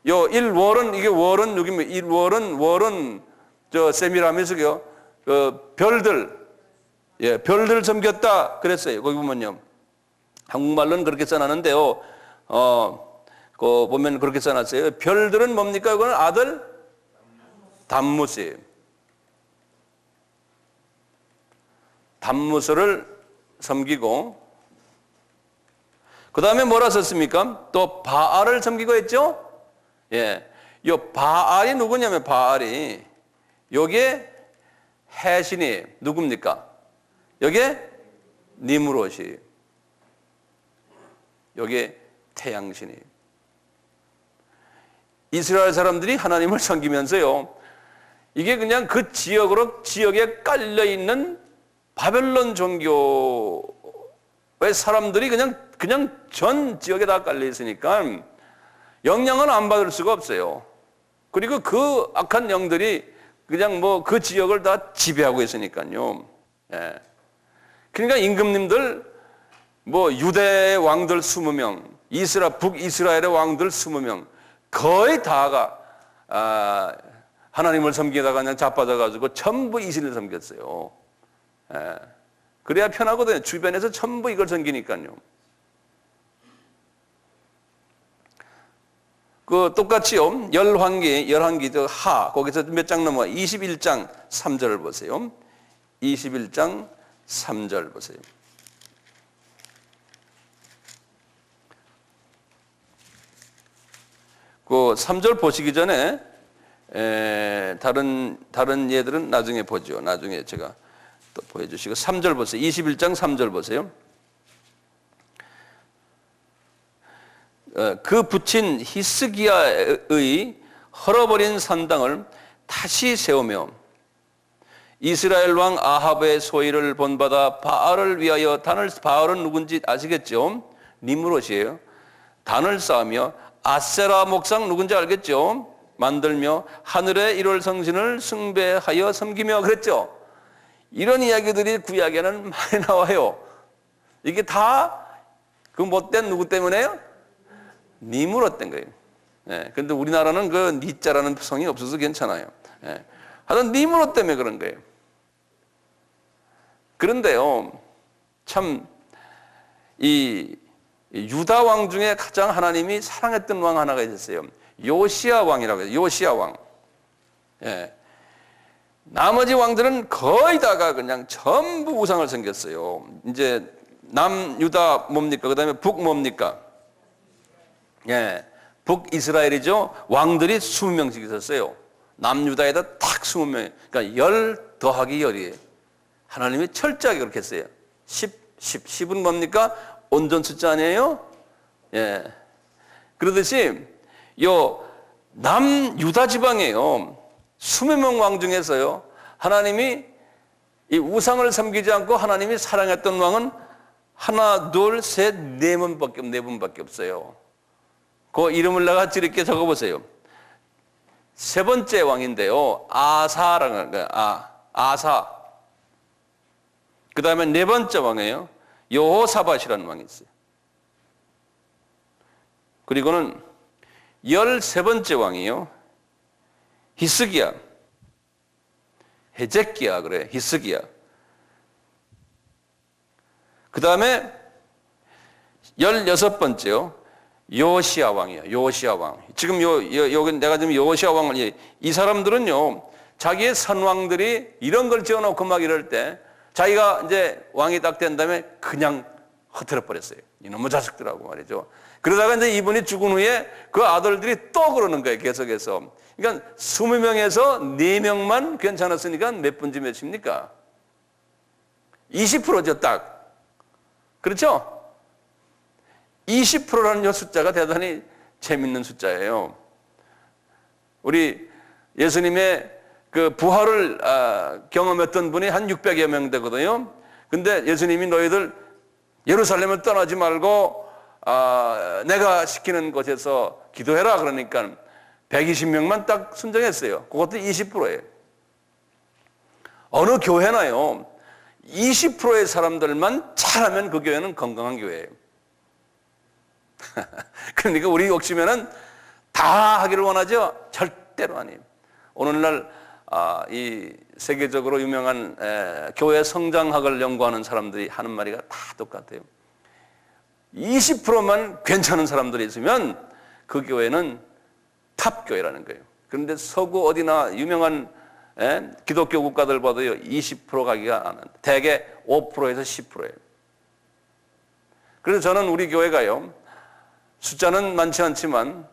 요 일월은 이게 월은 여기 일월은 월은 저 세미라미스요. 별들. 예, 별들을 섬겼다 그랬어요. 거기 보면요. 한국말로는 그렇게 써놨는데요. 그 보면 그렇게 써놨어요. 별들은 뭡니까? 그건 아들 담무스. 담무스를 섬기고 그 다음에 뭐라 썼습니까? 또 바알을 섬기고 했죠? 예, 요 바알이 누구냐면 바알이 여기에 해신이 누굽니까? 여기에 니므롯이 여기에 태양신이 이스라엘 사람들이 하나님을 섬기면서요. 이게 그냥 그 지역에 깔려있는 바벨론 종교의 사람들이 그냥 전 지역에 다 깔려있으니까 영향을 안 받을 수가 없어요. 그리고 그 악한 영들이 그냥 뭐 그 지역을 다 지배하고 있으니까요. 예. 그러니까 임금님들 뭐 유대 왕들 20명, 북이스라엘의 왕들 20명 거의 다가 하나님을 섬기다가 그냥 자빠져가지고 전부 이슬을 섬겼어요. 예. 그래야 편하거든요. 주변에서 전부 이걸 섬기니까요. 그 똑같이요. 열왕기 하 거기서 몇 장 넘어 21장 3절을 보세요. 21장 3절 보세요. 그 3절 보시기 전에 다른 예들은 나중에 보죠. 나중에 제가 또 보여주시고 3절 보세요. 21장 3절 보세요. 그 붙인 히스기야의 헐어버린 산당을 다시 세우며 이스라엘 왕 아합의 소위를 본받아 바알을 위하여 바알은 누군지 아시겠죠? 니므롯이에요. 단을 쌓으며 아세라 목상 누군지 알겠죠? 만들며 하늘의 일월 성신을 숭배하여 섬기며 그랬죠? 이런 이야기들이 구약에는 많이 나와요. 이게 다 그 못된 누구 때문에요? 니므롯 된 거예요. 예, 근데 우리나라는 그 니자라는 성이 없어서 괜찮아요. 예. 하여튼 니므롯 때문에 그런 거예요. 그런데요, 참, 이 유다 왕 중에 가장 하나님이 사랑했던 왕 하나가 있었어요. 요시야 왕이라고 해요. 요시야 왕. 예. 나머지 왕들은 거의 다가 그냥 전부 우상을 섬겼어요. 이제 남유다 뭡니까? 그 다음에 북 뭡니까? 예. 북이스라엘이죠. 왕들이 20명씩 있었어요. 남유다에다 딱 20명. 그러니까 10 더하기 10이에요. 하나님이 철저하게 그렇게 했어요. 10은 뭡니까? 온전 숫자 아니에요? 예. 그러듯이 요 남유다 지방에요. 20명 왕 중에서요. 하나님이 이 우상을 섬기지 않고 하나님이 사랑했던 왕은 하나, 둘, 셋, 네 분밖에 없어요. 그 이름을 내가 이렇게 적어보세요. 세 번째 왕인데요. 아사라는 거예요. 아사. 그 다음에 네 번째 왕이에요. 여호사밧이라는 왕이 있어요. 그리고는 13번째 왕이요. 히스기야. 헤제키야 그래. 히스기야. 그 다음에 16번째요. 요시야 왕이에요. 요시야 왕. 지금 내가 지금 요시야 왕을, 이 사람들은요, 자기의 선왕들이 이런 걸 지어놓고 막 이럴 때, 자기가 이제 왕이 딱 된 다음에 그냥 허트려 버렸어요. 이놈의 자식들하고 말이죠. 그러다가 이제 이분이 죽은 후에 그 아들들이 또 그러는 거예요. 계속해서. 그러니까 20명에서 4명만 괜찮았으니까 몇 분지 몇입니까? 20%죠, 딱. 그렇죠? 20%라는 숫자가 대단히 재밌는 숫자예요. 우리 예수님의 그 부활을 경험했던 분이 한 600여 명 되거든요. 근데 예수님이 너희들 예루살렘을 떠나지 말고 내가 시키는 곳에서 기도해라 그러니까 120명만 딱 순종했어요. 그것도 20%예요. 어느 교회나요, 20%의 사람들만 잘하면 그 교회는 건강한 교회예요. 그러니까 우리 욕심에는 다 하기를 원하죠? 절대로 아니에요. 오늘날 이 세계적으로 유명한 교회 성장학을 연구하는 사람들이 하는 말이 다 똑같아요. 20%만 괜찮은 사람들이 있으면 그 교회는 탑교회라는 거예요. 그런데 서구 어디나 유명한 기독교 국가들 봐도요, 20% 가기가 안 합니다. 대개 5%에서 10%예요. 그래서 저는 우리 교회가요, 숫자는 많지 않지만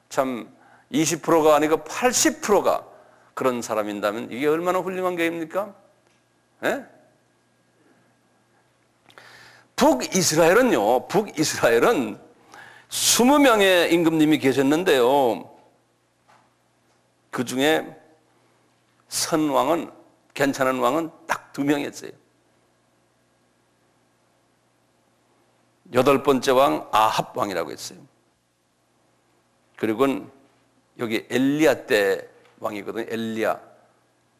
참 20%가 아니고 80%가 그런 사람인다면 이게 얼마나 훌륭한 교회입니까? 예? 북이스라엘은 20명의 임금님이 계셨는데요. 그 중에 선왕은, 괜찮은 왕은 딱 2명이었어요. 8번째 왕 아합 왕이라고 했어요. 그리고 여기 엘리야 때 왕이거든요.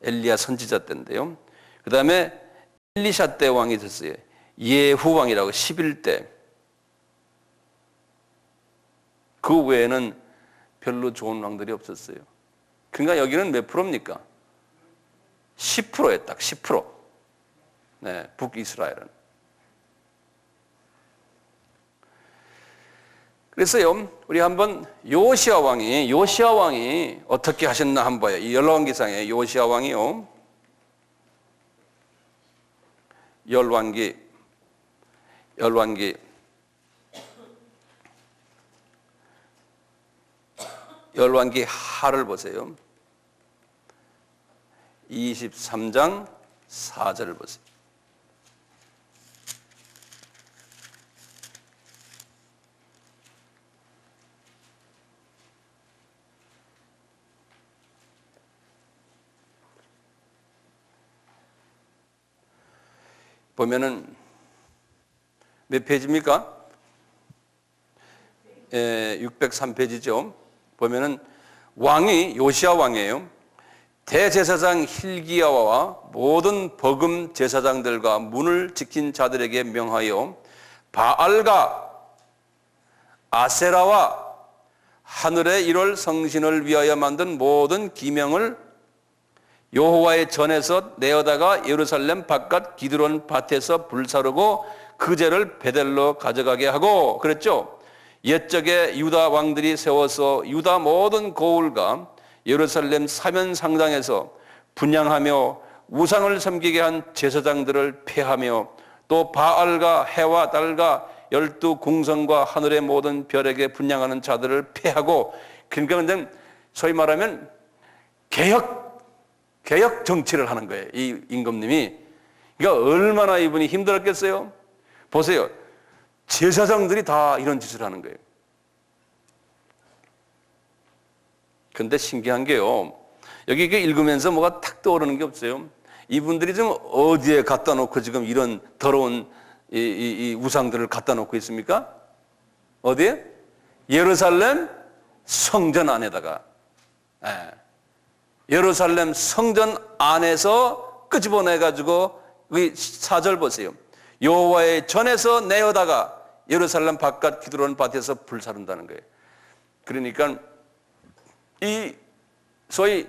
엘리야 선지자 때인데요. 그 다음에 엘리샤 때 왕이 있었어요. 예후 왕이라고 11대. 그 외에는 별로 좋은 왕들이 없었어요. 그러니까 여기는 몇 프로입니까? 10%예요. 딱 10%. 네, 북이스라엘은. 그래서요, 우리 한번 요시야 왕이 어떻게 하셨나 한번 봐요. 이 열왕기상에 요시야 왕이요, 열왕기 하를 보세요. 23장 4절을 보세요. 보면은 몇 페이지입니까? 603페이지죠. 보면은 왕이 요시야 왕이에요. 대제사장 hil기야와 모든 버금 제사장들과 문을 지킨 자들에게 명하여 바알과 아세라와 하늘의 1월 성신을 위하여 만든 모든 기명을 여호와의 전에서 내어다가 예루살렘 바깥 기드론 밭에서 불사르고 그 죄를 베델로 가져가게 하고 그랬죠. 옛적에 유다 왕들이 세워서 유다 모든 고을과 예루살렘 사면 상당에서 분향하며 우상을 섬기게 한 제사장들을 폐하며 또 바알과 해와 달과 12 궁성과 하늘의 모든 별에게 분향하는 자들을 폐하고, 그러니까 소위 말하면 개혁 정치를 하는 거예요. 이 임금님이. 그러니까 얼마나 이분이 힘들었겠어요? 보세요. 제사장들이 다 이런 짓을 하는 거예요. 그런데 신기한 게요, 여기 읽으면서 뭐가 탁 떠오르는 게 없어요. 이분들이 지금 어디에 갖다 놓고 지금 이런 더러운 이 우상들을 갖다 놓고 있습니까? 어디에? 예루살렘 성전 안에다가. 예. 예루살렘 성전 안에서 끄집어내가지고 이 4절 보세요. 여호와의 전에서 내어다가 예루살렘 바깥 기드론 밭에서 불사른다는 거예요. 그러니까 이 소위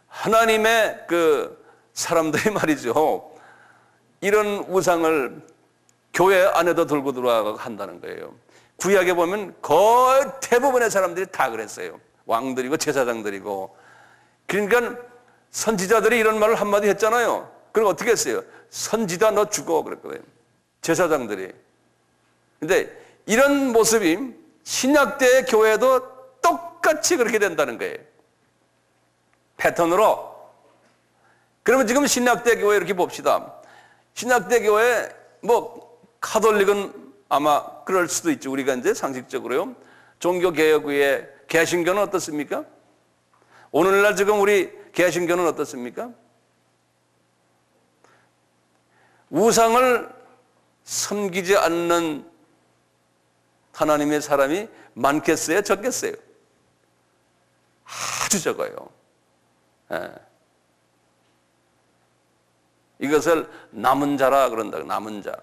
하나님의 그 사람들이 말이죠, 이런 우상을 교회 안에도 들고 들어와 한다는 거예요. 구약에 보면 거의 대부분의 사람들이 다 그랬어요. 왕들이고 제사장들이고. 그러니까 선지자들이 이런 말을 한마디 했잖아요. 그럼 어떻게 했어요? 선지자 너 죽어 그랬거든요. 제사장들이. 근데 이런 모습이 신약대의 교회도 똑같이 그렇게 된다는 거예요. 패턴으로. 그러면 지금 신약대 교회 이렇게 봅시다. 신약대 교회 뭐 가톨릭은 아마 그럴 수도 있죠. 우리가 이제 상식적으로요. 종교개혁의 개신교는 어떻습니까? 오늘날 지금 우리 개신교는 어떻습니까? 우상을 섬기지 않는 하나님의 사람이 많겠어요? 적겠어요? 아주 적어요. 예. 이것을 남은 자라 그런다. 남은 자.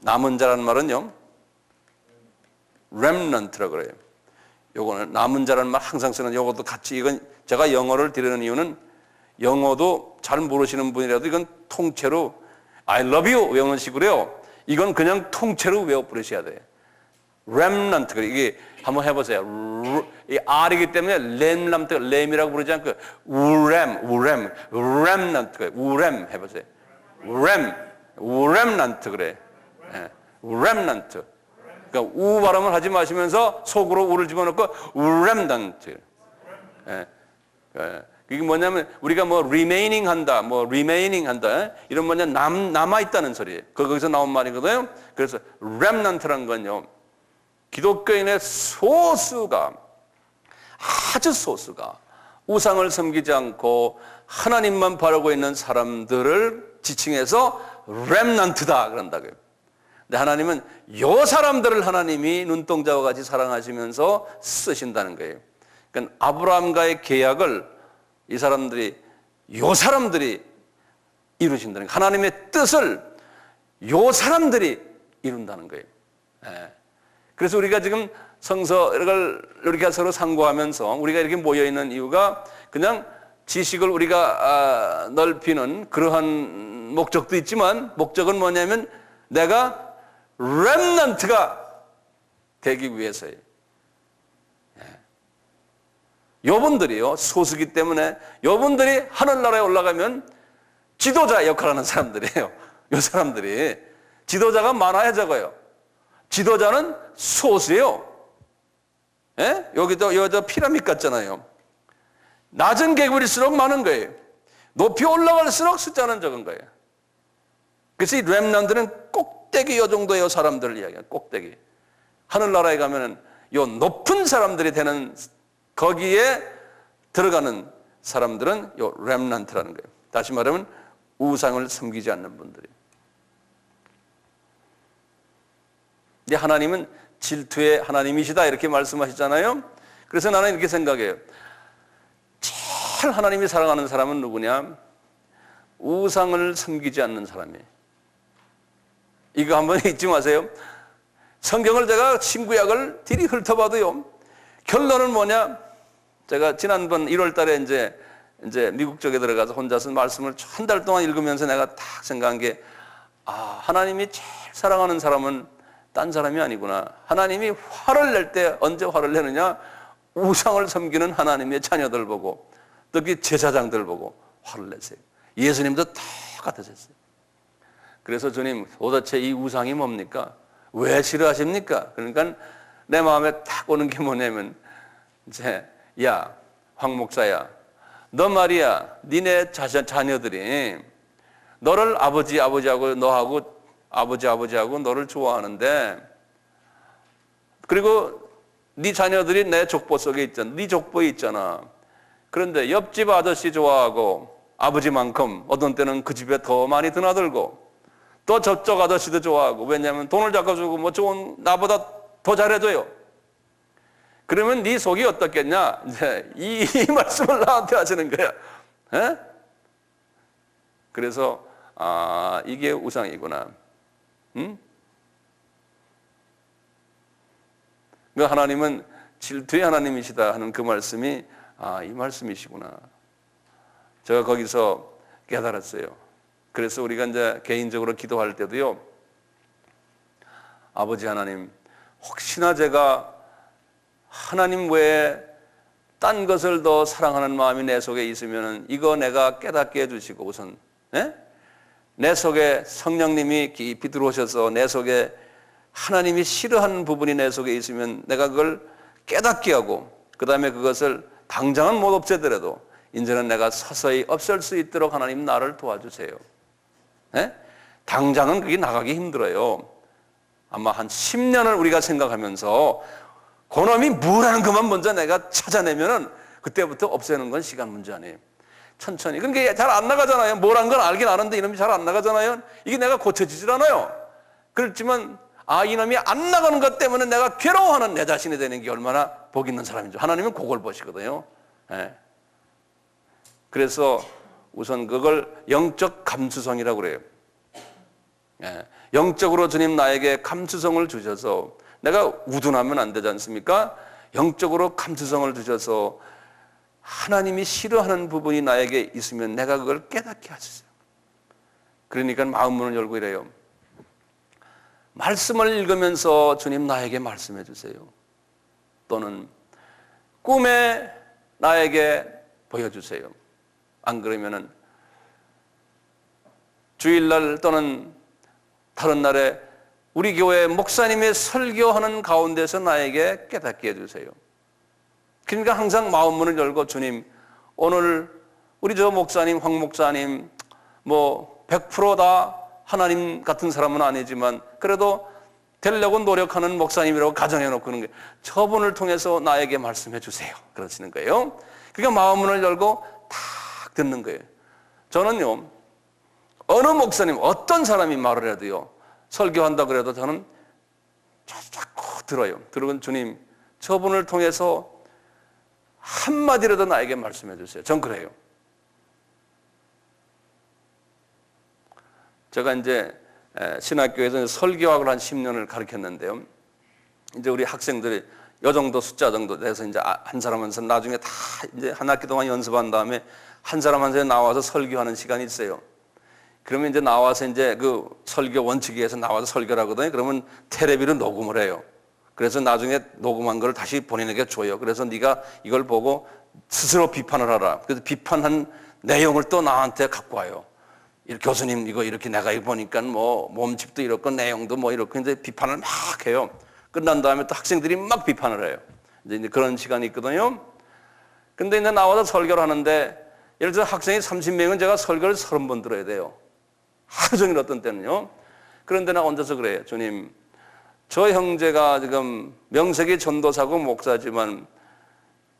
남은 자라는 말은요, remnant라고 그래요. 요거는 남은 자라는 말 항상 쓰는, 요것도 같이, 이건 제가 영어를 드리는 이유는 영어도 잘 모르시는 분이라도 이건 통째로 I love you 외우는 식으로요. 이건 그냥 통째로 외워 부르셔야 돼요. remnant. 이게 한번 해보세요. 이 R이기 때문에 램이라고 부르지 않고 remnant. 우렘 해보세요. remnant 그래. remnant. 그러니까 우 발음을 하지 마시면서 속으로 우를 집어넣고 remnant. 이게 뭐냐면 우리가 뭐 remaining 한다, 이런 뭐냐 남아 있다는 소리예요. 거기서 나온 말이거든요. 그래서 remnant라는 건요, 기독교인의 소수가, 아주 소수가 우상을 섬기지 않고 하나님만 바라고 있는 사람들을 지칭해서 remnant다 그런다고요. 근데 하나님은 요 사람들을 하나님이 눈동자와 같이 사랑하시면서 쓰신다는 거예요. 그러니까 아브라함과의 계약을 이 사람들이, 요 사람들이 이루신다는 거예요. 하나님의 뜻을 요 사람들이 이룬다는 거예요. 예. 그래서 우리가 지금 성서를 이렇게 서로 상고하면서 우리가 이렇게 모여있는 이유가 그냥 지식을 우리가 넓히는 그러한 목적도 있지만, 목적은 뭐냐면 내가 렘넌트가 되기 위해서예요. 여분들이요, 소수기 때문에 여분들이 하늘나라에 올라가면 지도자 역할을 하는 사람들이에요. 요 사람들이. 지도자가 많아야 적어요. 지도자는 소수예요. 예? 여기도 여자 피라미드 같잖아요. 낮은 계급일수록 많은 거예요. 높이 올라갈수록 숫자는 적은 거예요. 그래서 이 렘넌트는 꼭대기 요 정도의 사람들을 이야기해요. 꼭대기. 하늘나라에 가면은 요 높은 사람들이 되는, 거기에 들어가는 사람들은 요 렘넌트라는 거예요. 다시 말하면 우상을 섬기지 않는 분들이. 근데 하나님은 질투의 하나님이시다 이렇게 말씀하시잖아요. 그래서 나는 이렇게 생각해요. 제일 하나님이 사랑하는 사람은 누구냐? 우상을 섬기지 않는 사람이에요. 이거 한번 잊지 마세요. 성경을 제가 신구약을 들이 훑어봐도요, 결론은 뭐냐? 제가 지난번 1월 달에 이제 미국 쪽에 들어가서 혼자서 말씀을 한 달 동안 읽으면서 내가 딱 생각한 게, 하나님이 제일 사랑하는 사람은 딴 사람이 아니구나. 하나님이 화를 낼 때 언제 화를 내느냐? 우상을 섬기는 하나님의 자녀들 보고, 특히 제사장들 보고 화를 내세요. 예수님도 똑같으셨어요. 그래서 주님, 도대체 이 우상이 뭡니까? 왜 싫어하십니까? 그러니까 내 마음에 딱 오는 게 뭐냐면, 이제 야, 황 목사야, 너 말이야, 니네 자녀들이 너를 아버지하고 너하고 아버지하고 너를 좋아하는데, 그리고 네 자녀들이 내 족보 속에 있잖아. 네 족보에 있잖아. 그런데 옆집 아저씨 좋아하고 아버지만큼 어떤 때는 그 집에 더 많이 드나들고 또 저쪽 아저씨도 좋아하고 왜냐하면 돈을 잡아 주고 뭐 좋은 나보다 더 잘해줘요. 그러면 네 속이 어떻겠냐? 이제 이 말씀을 나한테 하시는 거야. 에? 그래서 이게 우상이구나. 응? 그 하나님은 질투의 하나님이시다 하는 그 말씀이 이 말씀이시구나. 제가 거기서 깨달았어요. 그래서 우리가 이제 개인적으로 기도할 때도요, 아버지 하나님, 혹시나 제가 하나님 외에 딴 것을 더 사랑하는 마음이 내 속에 있으면 이거 내가 깨닫게 해주시고 우선 내 속에 성령님이 깊이 들어오셔서 내 속에 하나님이 싫어하는 부분이 내 속에 있으면 내가 그걸 깨닫게 하고 그 다음에 그것을 당장은 못 없애더라도 이제는 내가 서서히 없앨 수 있도록 하나님 나를 도와주세요. 당장은 그게 나가기 힘들어요. 아마 한 10년을 우리가 생각하면서 그놈이 뭐라는 것만 먼저 내가 찾아내면은 그때부터 없애는 건 시간 문제 아니에요. 천천히. 그러니까 잘 안 나가잖아요. 뭐라는 건 알긴 아는데 이놈이 잘 안 나가잖아요. 이게 내가 고쳐지질 않아요. 그렇지만 이놈이 안 나가는 것 때문에 내가 괴로워하는 내 자신이 되는 게 얼마나 복 있는 사람인지 하나님은 그걸 보시거든요. 그래서 우선 그걸 영적 감수성이라고 그래요. 영적으로 주님 나에게 감수성을 주셔서 내가 우둔하면 안 되지 않습니까? 영적으로 감수성을 주셔서 하나님이 싫어하는 부분이 나에게 있으면 내가 그걸 깨닫게 하셨어요. 그러니까 마음 문을 열고 이래요. 말씀을 읽으면서 주님 나에게 말씀해 주세요. 또는 꿈에 나에게 보여주세요. 안 그러면은 주일날 또는 다른 날에 우리 교회 목사님의 설교하는 가운데서 나에게 깨닫게 해주세요. 그러니까 항상 마음 문을 열고 주님 오늘 우리 저 목사님 황 목사님 뭐 100%다 하나님 같은 사람은 아니지만 그래도 되려고 노력하는 목사님이라고 가정해놓고 그런 거예요. 저분을 통해서 나에게 말씀해 주세요. 그러시는 거예요. 그러니까 마음 문을 열고 탁 듣는 거예요. 저는요 어느 목사님 어떤 사람이 말을 해도요 설교한다 그래도 저는 자꾸 들어요. 들으면 주님 저분을 통해서 한마디라도 나에게 말씀해 주세요. 전 그래요. 제가 이제 신학교에서 설교학을 한 10년을 가르쳤는데요. 이제 우리 학생들이 요 정도 숫자 정도 돼서 이제 한 사람 한 사람 나중에 다 이제 한 학기 동안 연습한 다음에 한 사람 한 사람 나와서 설교하는 시간이 있어요. 그러면 이제 나와서 이제 그 설교 원칙에서 나와서 설교를 하거든요. 그러면 텔레비로 녹음을 해요. 그래서 나중에 녹음한 걸 다시 본인에게 줘요. 그래서 네가 이걸 보고 스스로 비판을 하라. 그래서 비판한 내용을 또 나한테 갖고 와요. 교수님 이거 이렇게 내가 이거 보니까 뭐 몸집도 이렇고 내용도 뭐 이렇게 이제 비판을 막 해요. 끝난 다음에 또 학생들이 막 비판을 해요. 이제 그런 시간이 있거든요. 근데 이제 나와서 설교를 하는데 예를 들어 학생이 30명은 제가 설교를 30번 들어야 돼요. 하루 종일 어떤 때는요. 그런데 나 혼자서 그래요. 주님, 저 형제가 지금 명색이 전도사고 목사지만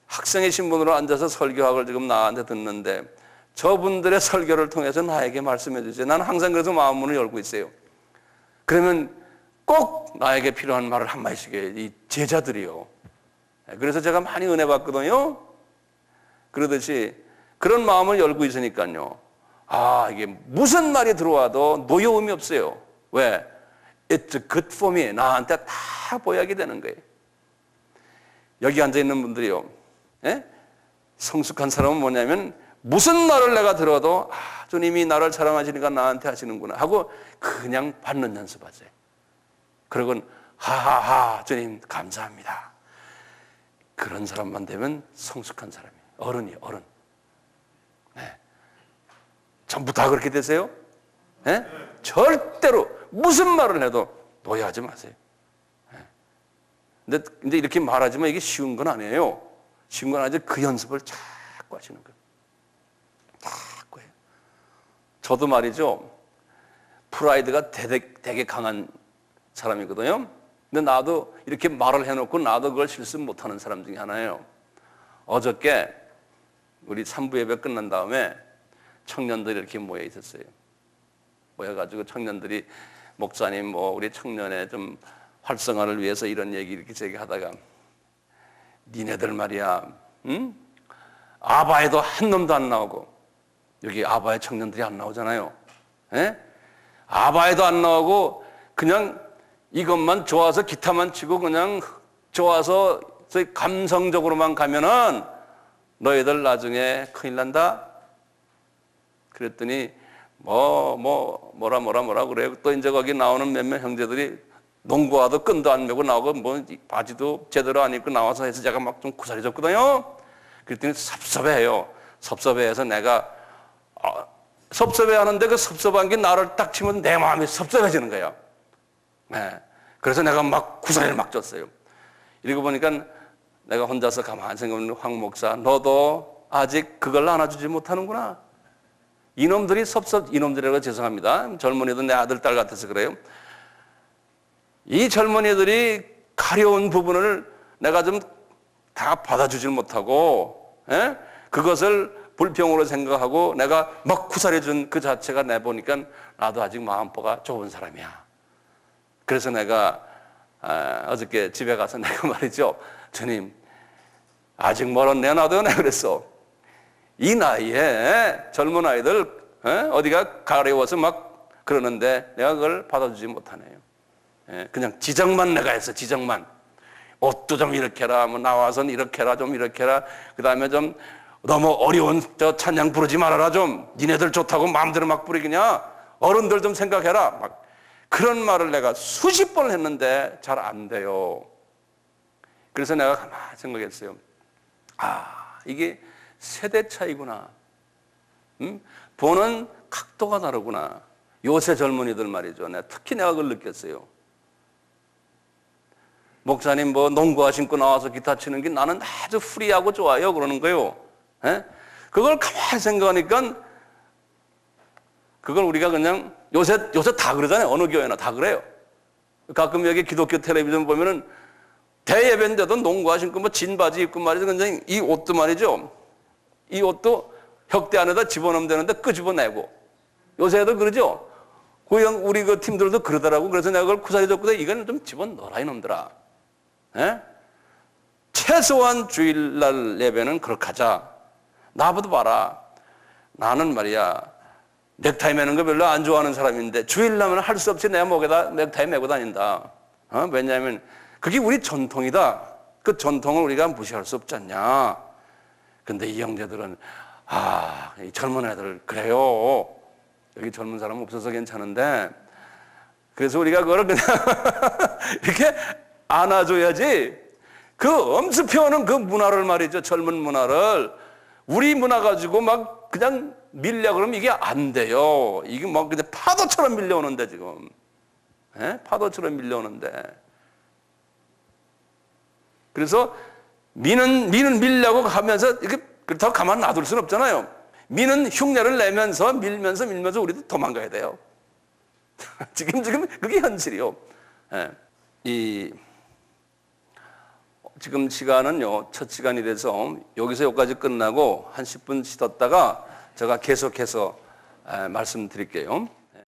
학생의 신분으로 앉아서 설교학을 지금 나한테 듣는데 저분들의 설교를 통해서 나에게 말씀해 주세요. 나는 항상 그래서 마음 문을 열고 있어요. 그러면 꼭 나에게 필요한 말을 한마디씩 해요. 이 제자들이요. 그래서 제가 많이 은혜 받거든요. 그러듯이 그런 마음을 열고 있으니까요. 이게 무슨 말이 들어와도 노여움이 없어요. 왜? It's good for me. 나한테 다 보약이 되는 거예요. 여기 앉아있는 분들이요. 성숙한 사람은 뭐냐면 무슨 말을 내가 들어도 주님이 나를 사랑하시니까 나한테 하시는구나 하고 그냥 받는 연습하세요. 그러곤 하하하 주님 감사합니다. 그런 사람만 되면 성숙한 사람이에요. 어른이에요. 어른. 전부 다 그렇게 되세요? 절대로 무슨 말을 해도 노여하지 마세요. 근데 이렇게 말하지만 이게 쉬운 건 아니에요. 쉬운 건 아니죠. 그 연습을 자꾸 하시는 거예요. 자꾸 해요. 저도 말이죠. 프라이드가 되게 강한 사람이거든요. 근데 나도 이렇게 말을 해놓고 나도 그걸 실수 못하는 사람 중에 하나예요. 어저께 우리 3부 예배 끝난 다음에 청년들이 이렇게 모여 있었어요. 모여가지고 청년들이 목사님 뭐 우리 청년의 좀 활성화를 위해서 이런 얘기 이렇게 제기하다가 니네들 말이야, 응? 아바에도 한 놈도 안 나오고 여기 아바의 청년들이 안 나오잖아요. 에? 아바에도 안 나오고 그냥 이것만 좋아서 기타만 치고 그냥 좋아서 감성적으로만 가면은 너희들 나중에 큰일 난다. 그랬더니 뭐라 그래요. 또 이제 거기 나오는 몇몇 형제들이 농구화도 끈도 안 메고 나오고 뭐 바지도 제대로 안 입고 나와서 해서 제가 막 좀 구사해졌거든요. 그랬더니 섭섭해해요. 섭섭해해서 내가 섭섭해하는데 그 섭섭한 게 나를 딱 치면 내 마음이 섭섭해지는 거예요. 네. 그래서 내가 막 구사를 막 줬어요. 이러고 보니까 내가 혼자서 가만히 생각하면 황 목사 너도 아직 그걸 안아주지 못하는구나. 이놈들이라고 죄송합니다. 젊은이도 내 아들 딸 같아서 그래요. 이 젊은이들이 가려운 부분을 내가 좀 다 받아주질 못하고 그것을 불평으로 생각하고 내가 막 구살해준 그 자체가 내보니까 나도 아직 마음보가 좁은 사람이야. 그래서 내가 어저께 집에 가서 내가 말이죠. 주님 아직 멀었네 나도 내가 그랬어. 이 나이에 젊은 아이들 어디가 가려워서 막 그러는데 내가 그걸 받아주지 못하네요. 그냥 지적만 내가 했어. 지적만. 옷도 좀 이렇게 해라. 뭐 나와서는 이렇게 해라. 좀 이렇게 해라. 그 다음에 좀 너무 어려운 저 찬양 부르지 말아라. 좀 니네들 좋다고 마음대로 막 부르기냐. 어른들 좀 생각해라. 막 그런 말을 내가 수십 번을 했는데 잘 안 돼요. 그래서 내가 가만히 생각했어요. 이게 세대 차이구나. 보는 각도가 다르구나. 요새 젊은이들 말이죠. 특히 내가 그걸 느꼈어요. 목사님 뭐 농구화 신고 나와서 기타 치는 게 나는 아주 프리하고 좋아요. 그러는 거예요. 그걸 가만히 생각하니까 그걸 우리가 그냥 요새 다 그러잖아요. 어느 교회나 다 그래요. 가끔 여기 기독교 텔레비전 보면은 대예배인데도 농구화 신고 뭐 진 바지 입고 말이죠. 그냥 이 옷도 말이죠. 이 옷도 혁대 안에다 집어넣으면 되는데 끄집어내고 요새도 그러죠. 우리 그 팀들도 그러더라고. 그래서 내가 그걸 구사해 줬거든. 이건 좀 집어넣어라 이놈들아. 최소한 주일날 예배는 그렇게 하자. 나보다 봐라. 나는 말이야 넥타이 매는 거 별로 안 좋아하는 사람인데 주일날은 할 수 없이 내 목에다 넥타이 매고 다닌다. 왜냐하면 그게 우리 전통이다. 그 전통을 우리가 무시할 수 없지 않냐. 근데 이 형제들은 이 젊은 애들 그래요. 여기 젊은 사람 없어서 괜찮은데 그래서 우리가 그걸 그냥 이렇게 안아줘야지. 그 엄습해오는 그 문화를 말이죠. 젊은 문화를 우리 문화 가지고 막 그냥 밀려 그러면 이게 안 돼요. 이게 막 그냥 파도처럼 밀려오는데 지금 파도처럼 밀려오는데 그래서 미는 밀려고 하면서 이렇게 그렇다고 가만 놔둘 수는 없잖아요. 미는 흉내를 내면서 밀면서 우리도 도망가야 돼요. 지금 그게 현실이요. 지금 시간은요, 첫 시간이 돼서 여기서 여기까지 끝나고 한 10분 쉬었다가 제가 계속해서 말씀드릴게요.